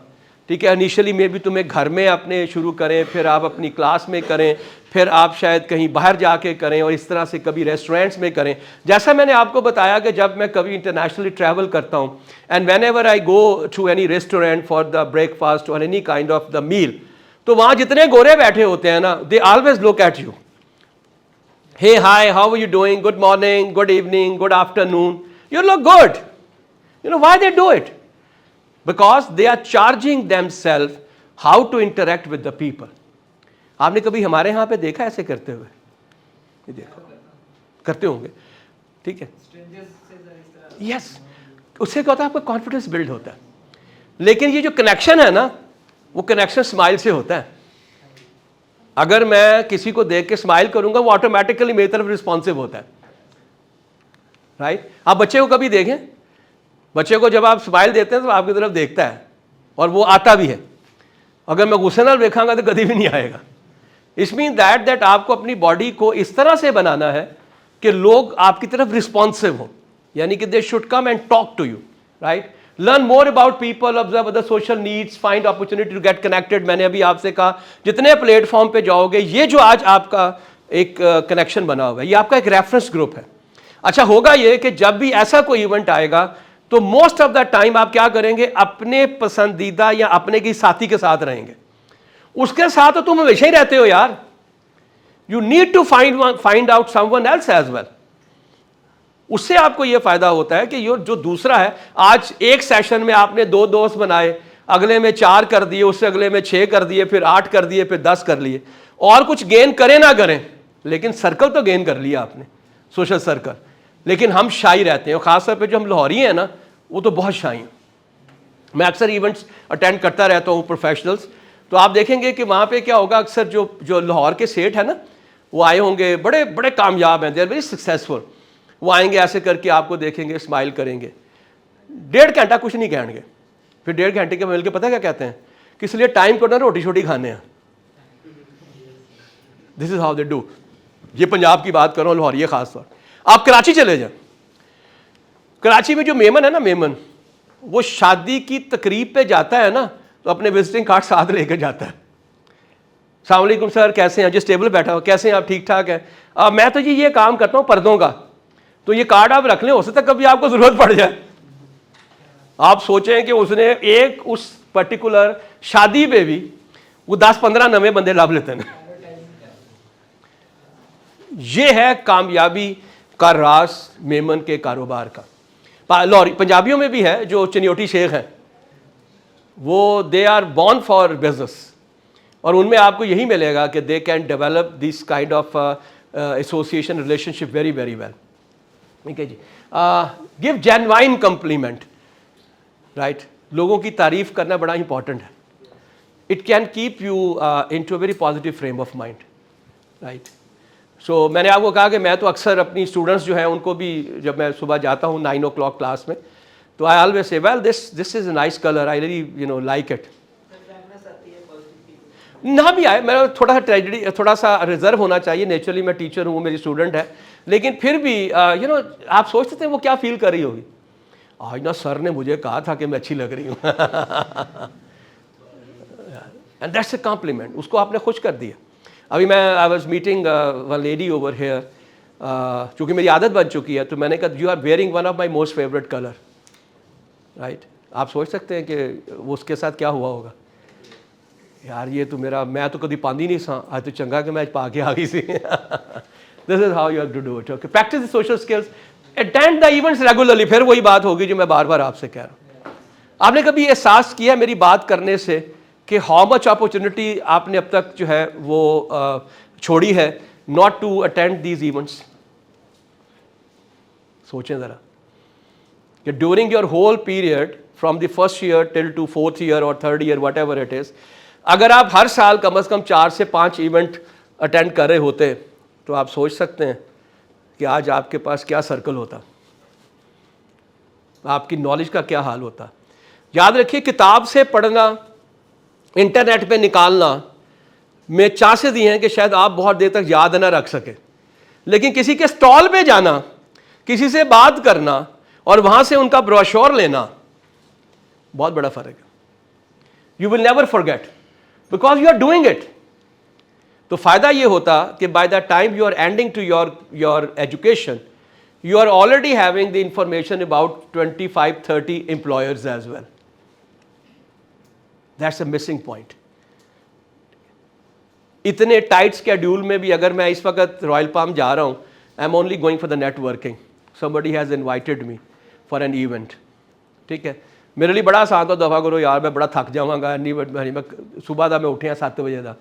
ठीक है। इनिशियली में भी तुम्हें घर में अपने शुरू करें, फिर आप अपनी क्लास में करें, फिर आप शायद कहीं बाहर जाके करें, और इस तरह से कभी रेस्टोरेंट्स में करें। जैसा मैंने आपको बताया कि जब मैं कभी इंटरनेशनली ट्रैवल करता हूँ, and whenever I go to any restaurant for the breakfast और any kind of the meal, तो वहाँ जितने गोरे बैठे होते हैं ना, they always look at you, hey hi, how are you doing, good morning, good evening, good afternoon, you look good. You know why they do it? Because they are charging themselves how to interact with the people. आपने कभी हमारे यहाँ पे देखा ऐसे करते हुए? ये देखो, करते होंगे, ठीक है। यस, उससे क्या होता है, आपका कॉन्फिडेंस बिल्ड होता है। लेकिन ये जो कनेक्शन है ना, वो कनेक्शन स्माइल से होता है। अगर मैं किसी को देख के स्माइल करूंगा, वो ऑटोमेटिकली मेरी तरफ रिस्पॉन्सिव होता है, राइट। आप बच्चे को कभी देखें, बच्चे को जब आप स्माइल देते हैं तो आपकी तरफ देखता है, और वो आता भी है। अगर मैं गुस्से नाल देखांगा तो कभी भी नहीं आएगा। इट्स मीन दैट आपको अपनी बॉडी को इस तरह से बनाना है कि लोग आपकी तरफ रिस्पॉन्सिव हो, यानी कि they should come and talk to you, right. Learn more about people, observe other social needs, find opportunity to get connected. मैंने अभी आपसे कहा जितने प्लेटफॉर्म पे जाओगे, ये जो आज आपका एक कनेक्शन बना हुआ है, ये आपका एक रेफरेंस ग्रुप है। अच्छा, होगा ये कि जब भी ऐसा कोई इवेंट आएगा तो मोस्ट ऑफ द टाइम आप क्या करेंगे, अपने पसंदीदा या अपने की साथी के साथ रहेंगे। उसके साथ तो तुम हमेशा ही रहते हो यार। You need to find out someone else as well. उससे आपको यह फायदा होता है कि ये जो दूसरा है, आज एक सेशन में आपने 2 दोस्त बनाए, अगले में 4 कर दिए, उससे अगले में 6 कर दिए, फिर 8 कर दिए, फिर 10 कर लिए, और कुछ गेन करें ना करें, लेकिन सर्कल तो गेन कर लिया आपने, सोशल सर्कल। लेकिन हम शाई रहते हैं, और ख़ासतौर पे जो हम लाहौरी हैं ना, वो तो बहुत शाई हैं। मैं अक्सर इवेंट्स अटेंड करता रहता हूँ, प्रोफेशनल्स, तो आप देखेंगे कि वहाँ पे क्या होगा, अक्सर जो लाहौर के सेठ है ना, वो आए होंगे, बड़े बड़े कामयाब हैं, दे आर वेरी सक्सेसफुल। वो आएंगे ऐसे करके आपको देखेंगे, स्माइल करेंगे, 1.5 घंटा कुछ नहीं कहेंगे, फिर 1.5 घंटे के मिल के पता क्या कहते हैं कि इसलिए टाइम को ना रोटी छोटी खाने हैं। This is how they do. ये पंजाब की बात कर रहा हूँ, लाहौर ये खास तौर। आप कराची चले जाए, कराची में जो मेमन है ना, मेमन, वो शादी की तकरीब पे जाता है ना, तो अपने विजिटिंग कार्ड साथ लेकर जाता है। अस्सलाम वालेकुम सर, कैसे हैं? जिस टेबल बैठा हो, कैसे हैं आप? ठीक ठाक है। मैं तो जी ये काम करता हूँ पर्दों का, तो ये कार्ड आप रख लें, हो सकता है कभी आपको जरूरत पड़ जाए। आप सोचें कि उसने एक उस पर्टिकुलर शादी पे भी वो 10-15 नवे बंदे लाभ लेते हैं। ये है कामयाबी का राज मेमन के कारोबार का। लाहौरी पंजाबियों में भी है, जो चनियोटी शेख हैं, वो they are born for business, और उनमें आपको यही मिलेगा कि they can develop this kind of association relationship very very well. ठीक है जी। Give genuine compliment, right. लोगों की तारीफ करना बड़ा इंपॉर्टेंट है। It can keep you into a very positive frame of mind, right. So मैंने आपको कहा कि मैं तो अक्सर अपनी स्टूडेंट्स जो हैं उनको भी, जब मैं सुबह जाता हूँ 9 o'clock क्लास में, तो I always say well this is a nice colour, I really like it. ना भी आए, मेरा थोड़ा सा ट्रेजेडी, थोड़ा सा रिजर्व होना चाहिए। नेचुरली मैं टीचर हूँ, मेरी स्टूडेंट है, लेकिन फिर भी आप सोचते थे वो क्या फील कर रही होगी, आज ना सर ने मुझे कहा था कि मैं अच्छी लग रही हूँ। एंड दैट्स अ कॉम्प्लीमेंट, उसको आपने खुश कर दिया। अभी मैं I was meeting one lady over here, चूँकि मेरी आदत बन चुकी है, तो मैंने कहा you are wearing one of my most favourite colour, right. आप सोच सकते हैं कि वो उसके साथ क्या हुआ होगा। यार ये तो मेरा, मैं तो कभी पांदी नहीं सा, आज तो चंगा कि मैं पा के आ गई सी। This is how you have to do it. Okay, practice the social skills, attend the events regularly. फिर वही बात होगी जो मैं बार बार आपसे कह रहा हूँ। आपने कभी एहसास किया मेरी बात करने से कि हाउ मच अपॉर्चुनिटी आपने अब तक जो है वो छोड़ी है not to attend these events? सोचें ज़रा कि during your whole period from the first year till to 4th year और 3rd year, whatever it is, अगर आप हर साल कम से कम 4 से 5 इवेंट अटेंड कर रहे होते, तो आप सोच सकते हैं कि आज आपके पास क्या सर्कल होता, आपकी नॉलेज का क्या हाल होता। याद रखिए, किताब से पढ़ना, इंटरनेट पे निकालना में चांसेस ये हैं कि शायद आप बहुत देर तक याद ना रख सके, लेकिन किसी के स्टॉल पे जाना, किसी से बात करना और वहां से उनका ब्रोशोर लेना, बहुत बड़ा फर्क है। You will never forget because you are doing it. तो फायदा ये होता कि by the time you are ending to your education, you are already having the information about 25-30 employers as well. That's a missing point. इतने tight schedule में भी अगर मैं इस वक्त रॉयल पाम जा रहा हूँ, I am only going for the networking, somebody has invited me for an event. ठीक है, मेरे लिए बड़ा आसान था, दफ़ा करो यार मैं बड़ा थक जावांगा, नहीं मैं सुबह का मैं उठिया 7 बजे का,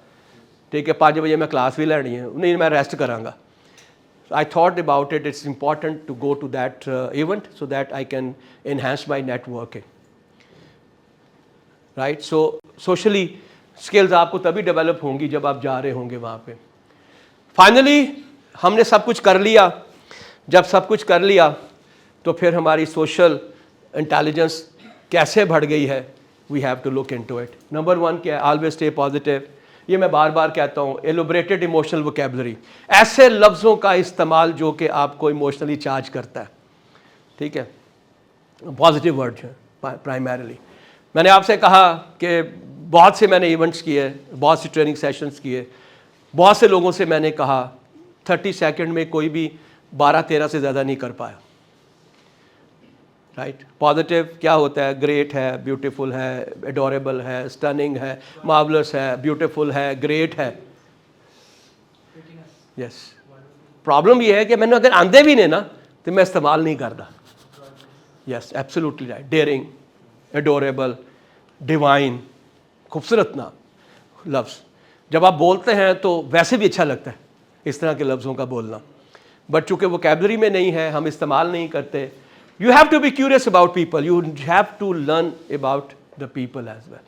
ठीक है 5 बजे मैं क्लास भी लैनी है, नहीं मैं rest करांगा। I thought about it. It's important to go to that event so that I can enhance my networking. Right? So socially skills आपको तभी डेवलप होंगी जब आप जा रहे होंगे वहाँ पे। Finally हमने सब कुछ कर लिया। जब सब कुछ कर लिया तो फिर हमारी सोशल इंटेलिजेंस कैसे बढ़ गई है? We have to look into it. Number 1 क्या है? Always stay positive. ये मैं बार बार कहता हूँ, एलोबरेटेड इमोशनल वोकेबलरी, ऐसे लफ्ज़ों का इस्तेमाल जो कि आपको इमोशनली चार्ज करता है, ठीक है, पॉजिटिव वर्ड है प्राइमरीली। मैंने आपसे कहा कि बहुत से मैंने इवेंट्स किए, बहुत सी ट्रेनिंग सेशंस किए, बहुत से लोगों से मैंने कहा 30 सेकंड में कोई भी 12-13 से ज़्यादा नहीं कर पाया। राइट, पॉजिटिव क्या होता है? ग्रेट है, ब्यूटीफुल है, एडोरेबल है, स्टनिंग है, मार्वलस है, ब्यूटीफुल है, ग्रेट है। यस, प्रॉब्लम ये है कि मैंने अगर आंदे भी नहीं ना तो मैं इस्तेमाल नहीं करता। Yes, absolutely right. Daring, adorable, divine, खूबसूरत नाम लफ्ज़ जब आप बोलते हैं तो वैसे भी अच्छा लगता है इस तरह के लफ्ज़ों का बोलना, बट चूँकि वोकैबुलरी में नहीं है, हम इस्तेमाल नहीं करते। You have to be curious about people. You have to learn about the people as well.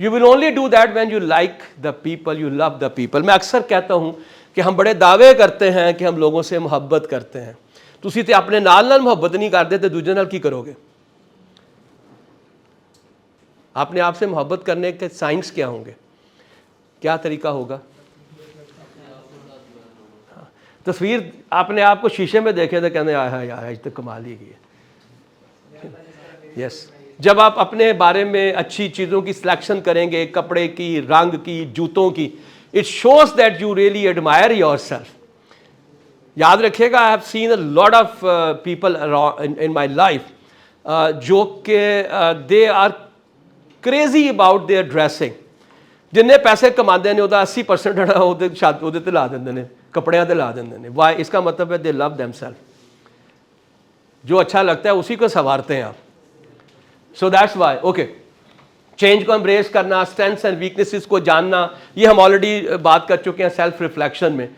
You will only do that when you like the people, you love the people. मैं अक्सर कहता हूँ कि हम बड़े दावे करते हैं कि हम लोगों से मोहब्बत करते हैं, तुसी ते अपने नाल मोहब्बत नहीं करते तो दूजे नाल की करोगे? अपने आप से मोहब्बत करने के साइंस क्या होंगे, क्या तरीका होगा? तस्वीर अपने आप को शीशे में देखे तो कहते आया यार आज तो कमाल ही की है। यस, जब आप अपने बारे में अच्छी चीज़ों की सिलेक्शन करेंगे, कपड़े की, रंग की, जूतों की, it shows that you really admire yourself. याद रखिएगा, I have seen a lot of people in my life जो कि they are crazy about their dressing. जिन्ने पैसे कमाते हैं ਉਹਦਾ 80% ਉਹਦੇ ਤੇ ਲਾ ਦਿੰਦੇ ਨੇ, कपड़ियां ते ला देंगे ने। वाई? इसका मतलब है दे लव देमसेल्फ। जो अच्छा लगता है उसी को संवारते हैं आप। सो दैट्स वाई ओके, चेंज को एम्ब्रेस करना, स्ट्रेंथ्स एंड वीकनेसेस को जानना, ये हम ऑलरेडी बात कर चुके हैं सेल्फ रिफ्लेक्शन में।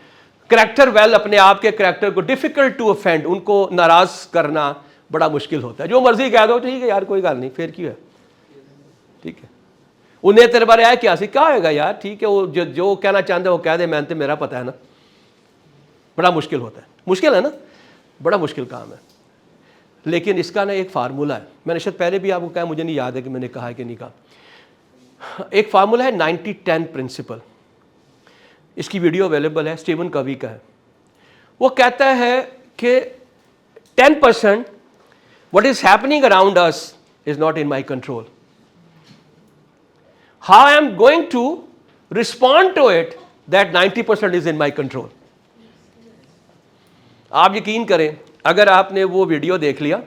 करैक्टर वेल, अपने आप के करैक्टर को, डिफिकल्ट टू ऑफेंड, उनको नाराज करना बड़ा मुश्किल होता है। जो मर्जी कह दो ठीक है यार कोई गल नहीं, फिर क्यों है, ठीक है, उन्हें तेरे बारे आया क्या सी, क्या होगा यार, ठीक है, वो जो कहना चाहते हैं वो कह दे, मैंने तो मेरा पता है ना। बड़ा मुश्किल होता है, मुश्किल है ना, बड़ा मुश्किल काम है। लेकिन इसका ना एक फार्मूला है, मैंने शायद पहले भी आपको कहा, मुझे नहीं याद है कि मैंने कहा है कि नहीं कहा। एक फार्मूला है 90-10 प्रिंसिपल, इसकी वीडियो अवेलेबल है, स्टीवन कवी का है। वो कहता है कि 10% what is happening around us is not in my control, how I am going to respond to it that 90% is in my control. आप यकीन करें, अगर आपने वो वीडियो देख लिया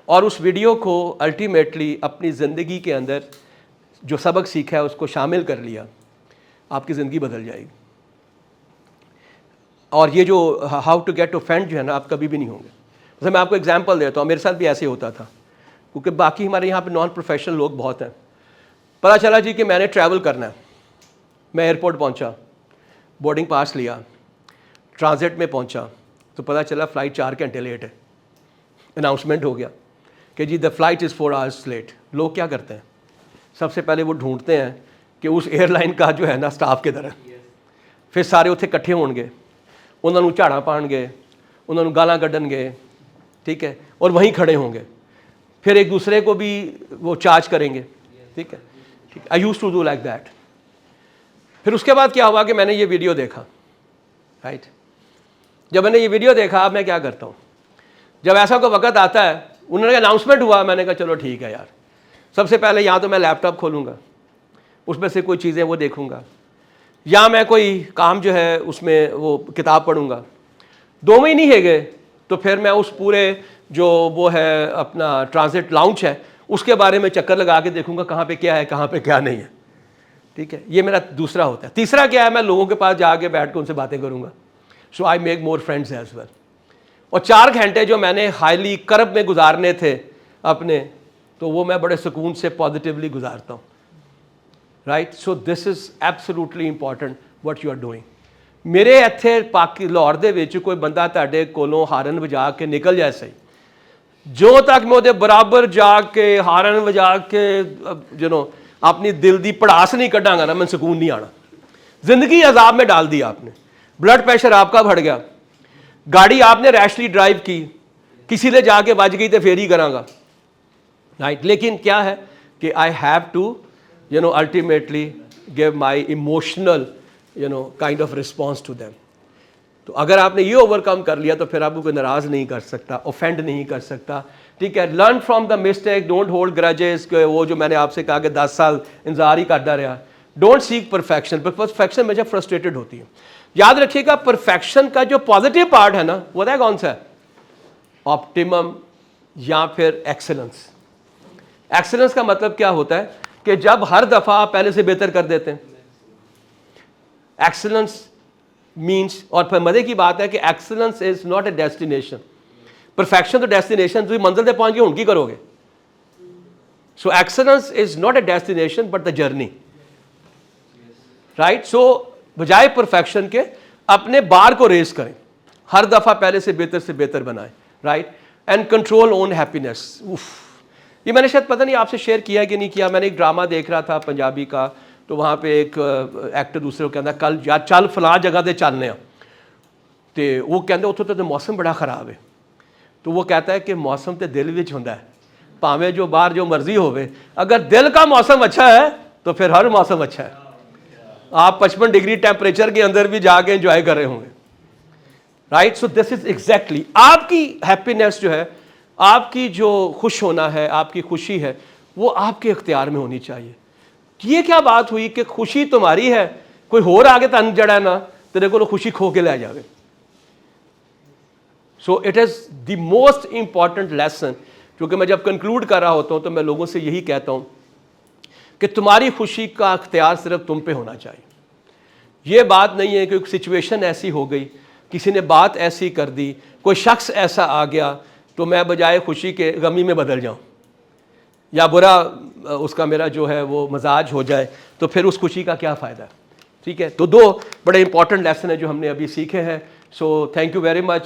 और उस वीडियो को अल्टीमेटली अपनी ज़िंदगी के अंदर जो सबक सीखा है उसको शामिल कर लिया, आपकी ज़िंदगी बदल जाएगी। और ये जो हाउ टू गेट ऑफेंड जो है ना, आप कभी भी नहीं होंगे। जैसे मैं आपको एग्जांपल देता हूँ, मेरे साथ भी ऐसे होता था, क्योंकि बाकी हमारे यहाँ पे नॉन प्रोफेशनल लोग बहुत हैं। पता चला जी कि मैंने ट्रैवल करना है, मैं एयरपोर्ट पहुँचा, बोर्डिंग पास लिया, ट्रांजिट में पहुँचा तो पता चला फ़्लाइट 4 घंटे लेट है। अनाउंसमेंट हो गया कि जी the flight is 4 hours late. लोग क्या करते हैं, सबसे पहले वो ढूंढते हैं कि उस एयरलाइन का जो है ना स्टाफ किधर है। फिर सारे उत्थे इकट्ठे होणगे, उन्होंने झाड़ा पाणगे, उन्होंने गालां कढ़णगे, ठीक है, और वहीं खड़े होंगे, फिर एक दूसरे को भी वो चार्ज करेंगे, ठीक है, ठीक। I use to do like that. फिर उसके बाद क्या हुआ कि मैंने ये वीडियो देखा, राइट, जब मैंने ये वीडियो देखा, अब मैं क्या करता हूँ, जब ऐसा कोई वक्त आता है, उन्होंने अनाउंसमेंट हुआ, मैंने कहा चलो ठीक है यार, सबसे पहले यहाँ तो मैं लैपटॉप खोलूँगा, उसमें से कोई चीज़ें वो देखूँगा, या मैं कोई काम जो है उसमें वो किताब पढ़ूँगा। 2 महीने ही गए तो फिर मैं उस पूरे जो वो है अपना ट्रांजिट लाउंज है उसके बारे में चक्कर लगा के देखूँगा कहाँ पे क्या है, कहाँ पे क्या नहीं है। ठीक है, ये मेरा दूसरा होता है। तीसरा क्या है, मैं लोगों के पास जाके बैठ कर उनसे बातें करूँगा। So I make more friends as well. और 4 घंटे जो मैंने हाईली कर्ब में गुजारने थे अपने, तो वो मैं बड़े सुकून से पॉजिटिवली गुजारता हूँ। Right, so this is absolutely important what you are doing. मेरे इत्थे पाकि लाहौर दे विच कोई बंदा तुहाडे कोलों हारन वजा के निकल जाए सही, जो तक मैं उहदे बराबर जाके हारन वजा के अपनी दिल दी पड़ास नहीं कढ़ांगा ना, मैं सुकून नहीं आना। जिंदगी अजाब में डाल दी आपने, ब्लड प्रेशर आपका बढ़ गया, गाड़ी आपने रैशली ड्राइव की, किसी ने जाके बज गई तो फेर ही करांगा। राइट, लेकिन क्या है कि I have to ultimately give my emotional kind of response to them. तो अगर आपने ये ओवरकम कर लिया तो फिर आपको कोई नाराज़ नहीं कर सकता, ऑफेंड नहीं कर सकता। ठीक है, learn from the mistake, don't hold grudges. वो जो मैंने आपसे कहा कि 10 साल इंतजार ही करता रहा, डोंट सीक परफेक्शन। परफेक्शन हमेशा फ्रस्ट्रेटेड होती है। याद रखिएगा, परफेक्शन का जो पॉजिटिव पार्ट है ना, वो है कौन सा है, ऑप्टिमम या फिर एक्सेलेंस। एक्सेलेंस का मतलब क्या होता है कि जब हर दफ़ा आप पहले से बेहतर कर देते हैं। एक्सेलेंस मीन्स, और फिर मजे की बात है कि excellence is not a destination. Perfection तो डेस्टिनेशन, तुम मंजिल तक पहुंच गए, उनकी करोगे। So excellence is not a destination but the journey. Right, so बजाय परफेक्शन के अपने बार को रेस करें, हर दफा पहले से बेहतर बनाएं। Right, and control own happiness. ये मैंने शायद पता नहीं आपसे शेयर किया कि नहीं किया। मैंने एक ड्रामा देख रहा था पंजाबी का, तो वहाँ पे एक एक्टर दूसरे को कहता कल या चल फलां जगह ते चलने, तो वो कहते उत्थों तो मौसम बड़ा ख़राब है। तो वो कहता है कि मौसम तो दिल विच हुंदा है, भावें जो बाहर जो मर्जी होवे, अगर दिल का मौसम अच्छा है तो फिर हर मौसम अच्छा है। आप 55 डिग्री टेम्परेचर के अंदर भी जाके एंजॉय कर रहे होंगे। Right, so this is exactly आपकी हैप्पीनेस जो है, आपकी जो खुश होना है, आपकी खुशी है, वो आपके इख्तियार में होनी चाहिए। ये क्या बात हुई कि खुशी तुम्हारी है, कोई होर आगे तन जड़ा ना तेरे को खुशी खो के ले जावे। So it is the most important lesson, क्योंकि मैं जब कंक्लूड कर रहा होता हूँ तो मैं लोगों से यही कहता हूँ कि तुम्हारी खुशी का अख्तियार सिर्फ तुम पे होना चाहिए। ये बात नहीं है कि सिचुएशन ऐसी हो गई, किसी ने बात ऐसी कर दी, कोई शख्स ऐसा आ गया तो मैं बजाय खुशी के गमी में बदल जाऊँ, या बुरा उसका मेरा जो है वो मजाज हो जाए, तो फिर उस खुशी का क्या फ़ायदा है। ठीक है, तो 2 बड़े इंपॉर्टेंट लेसन है जो हमने अभी सीखे हैं। So thank you very much.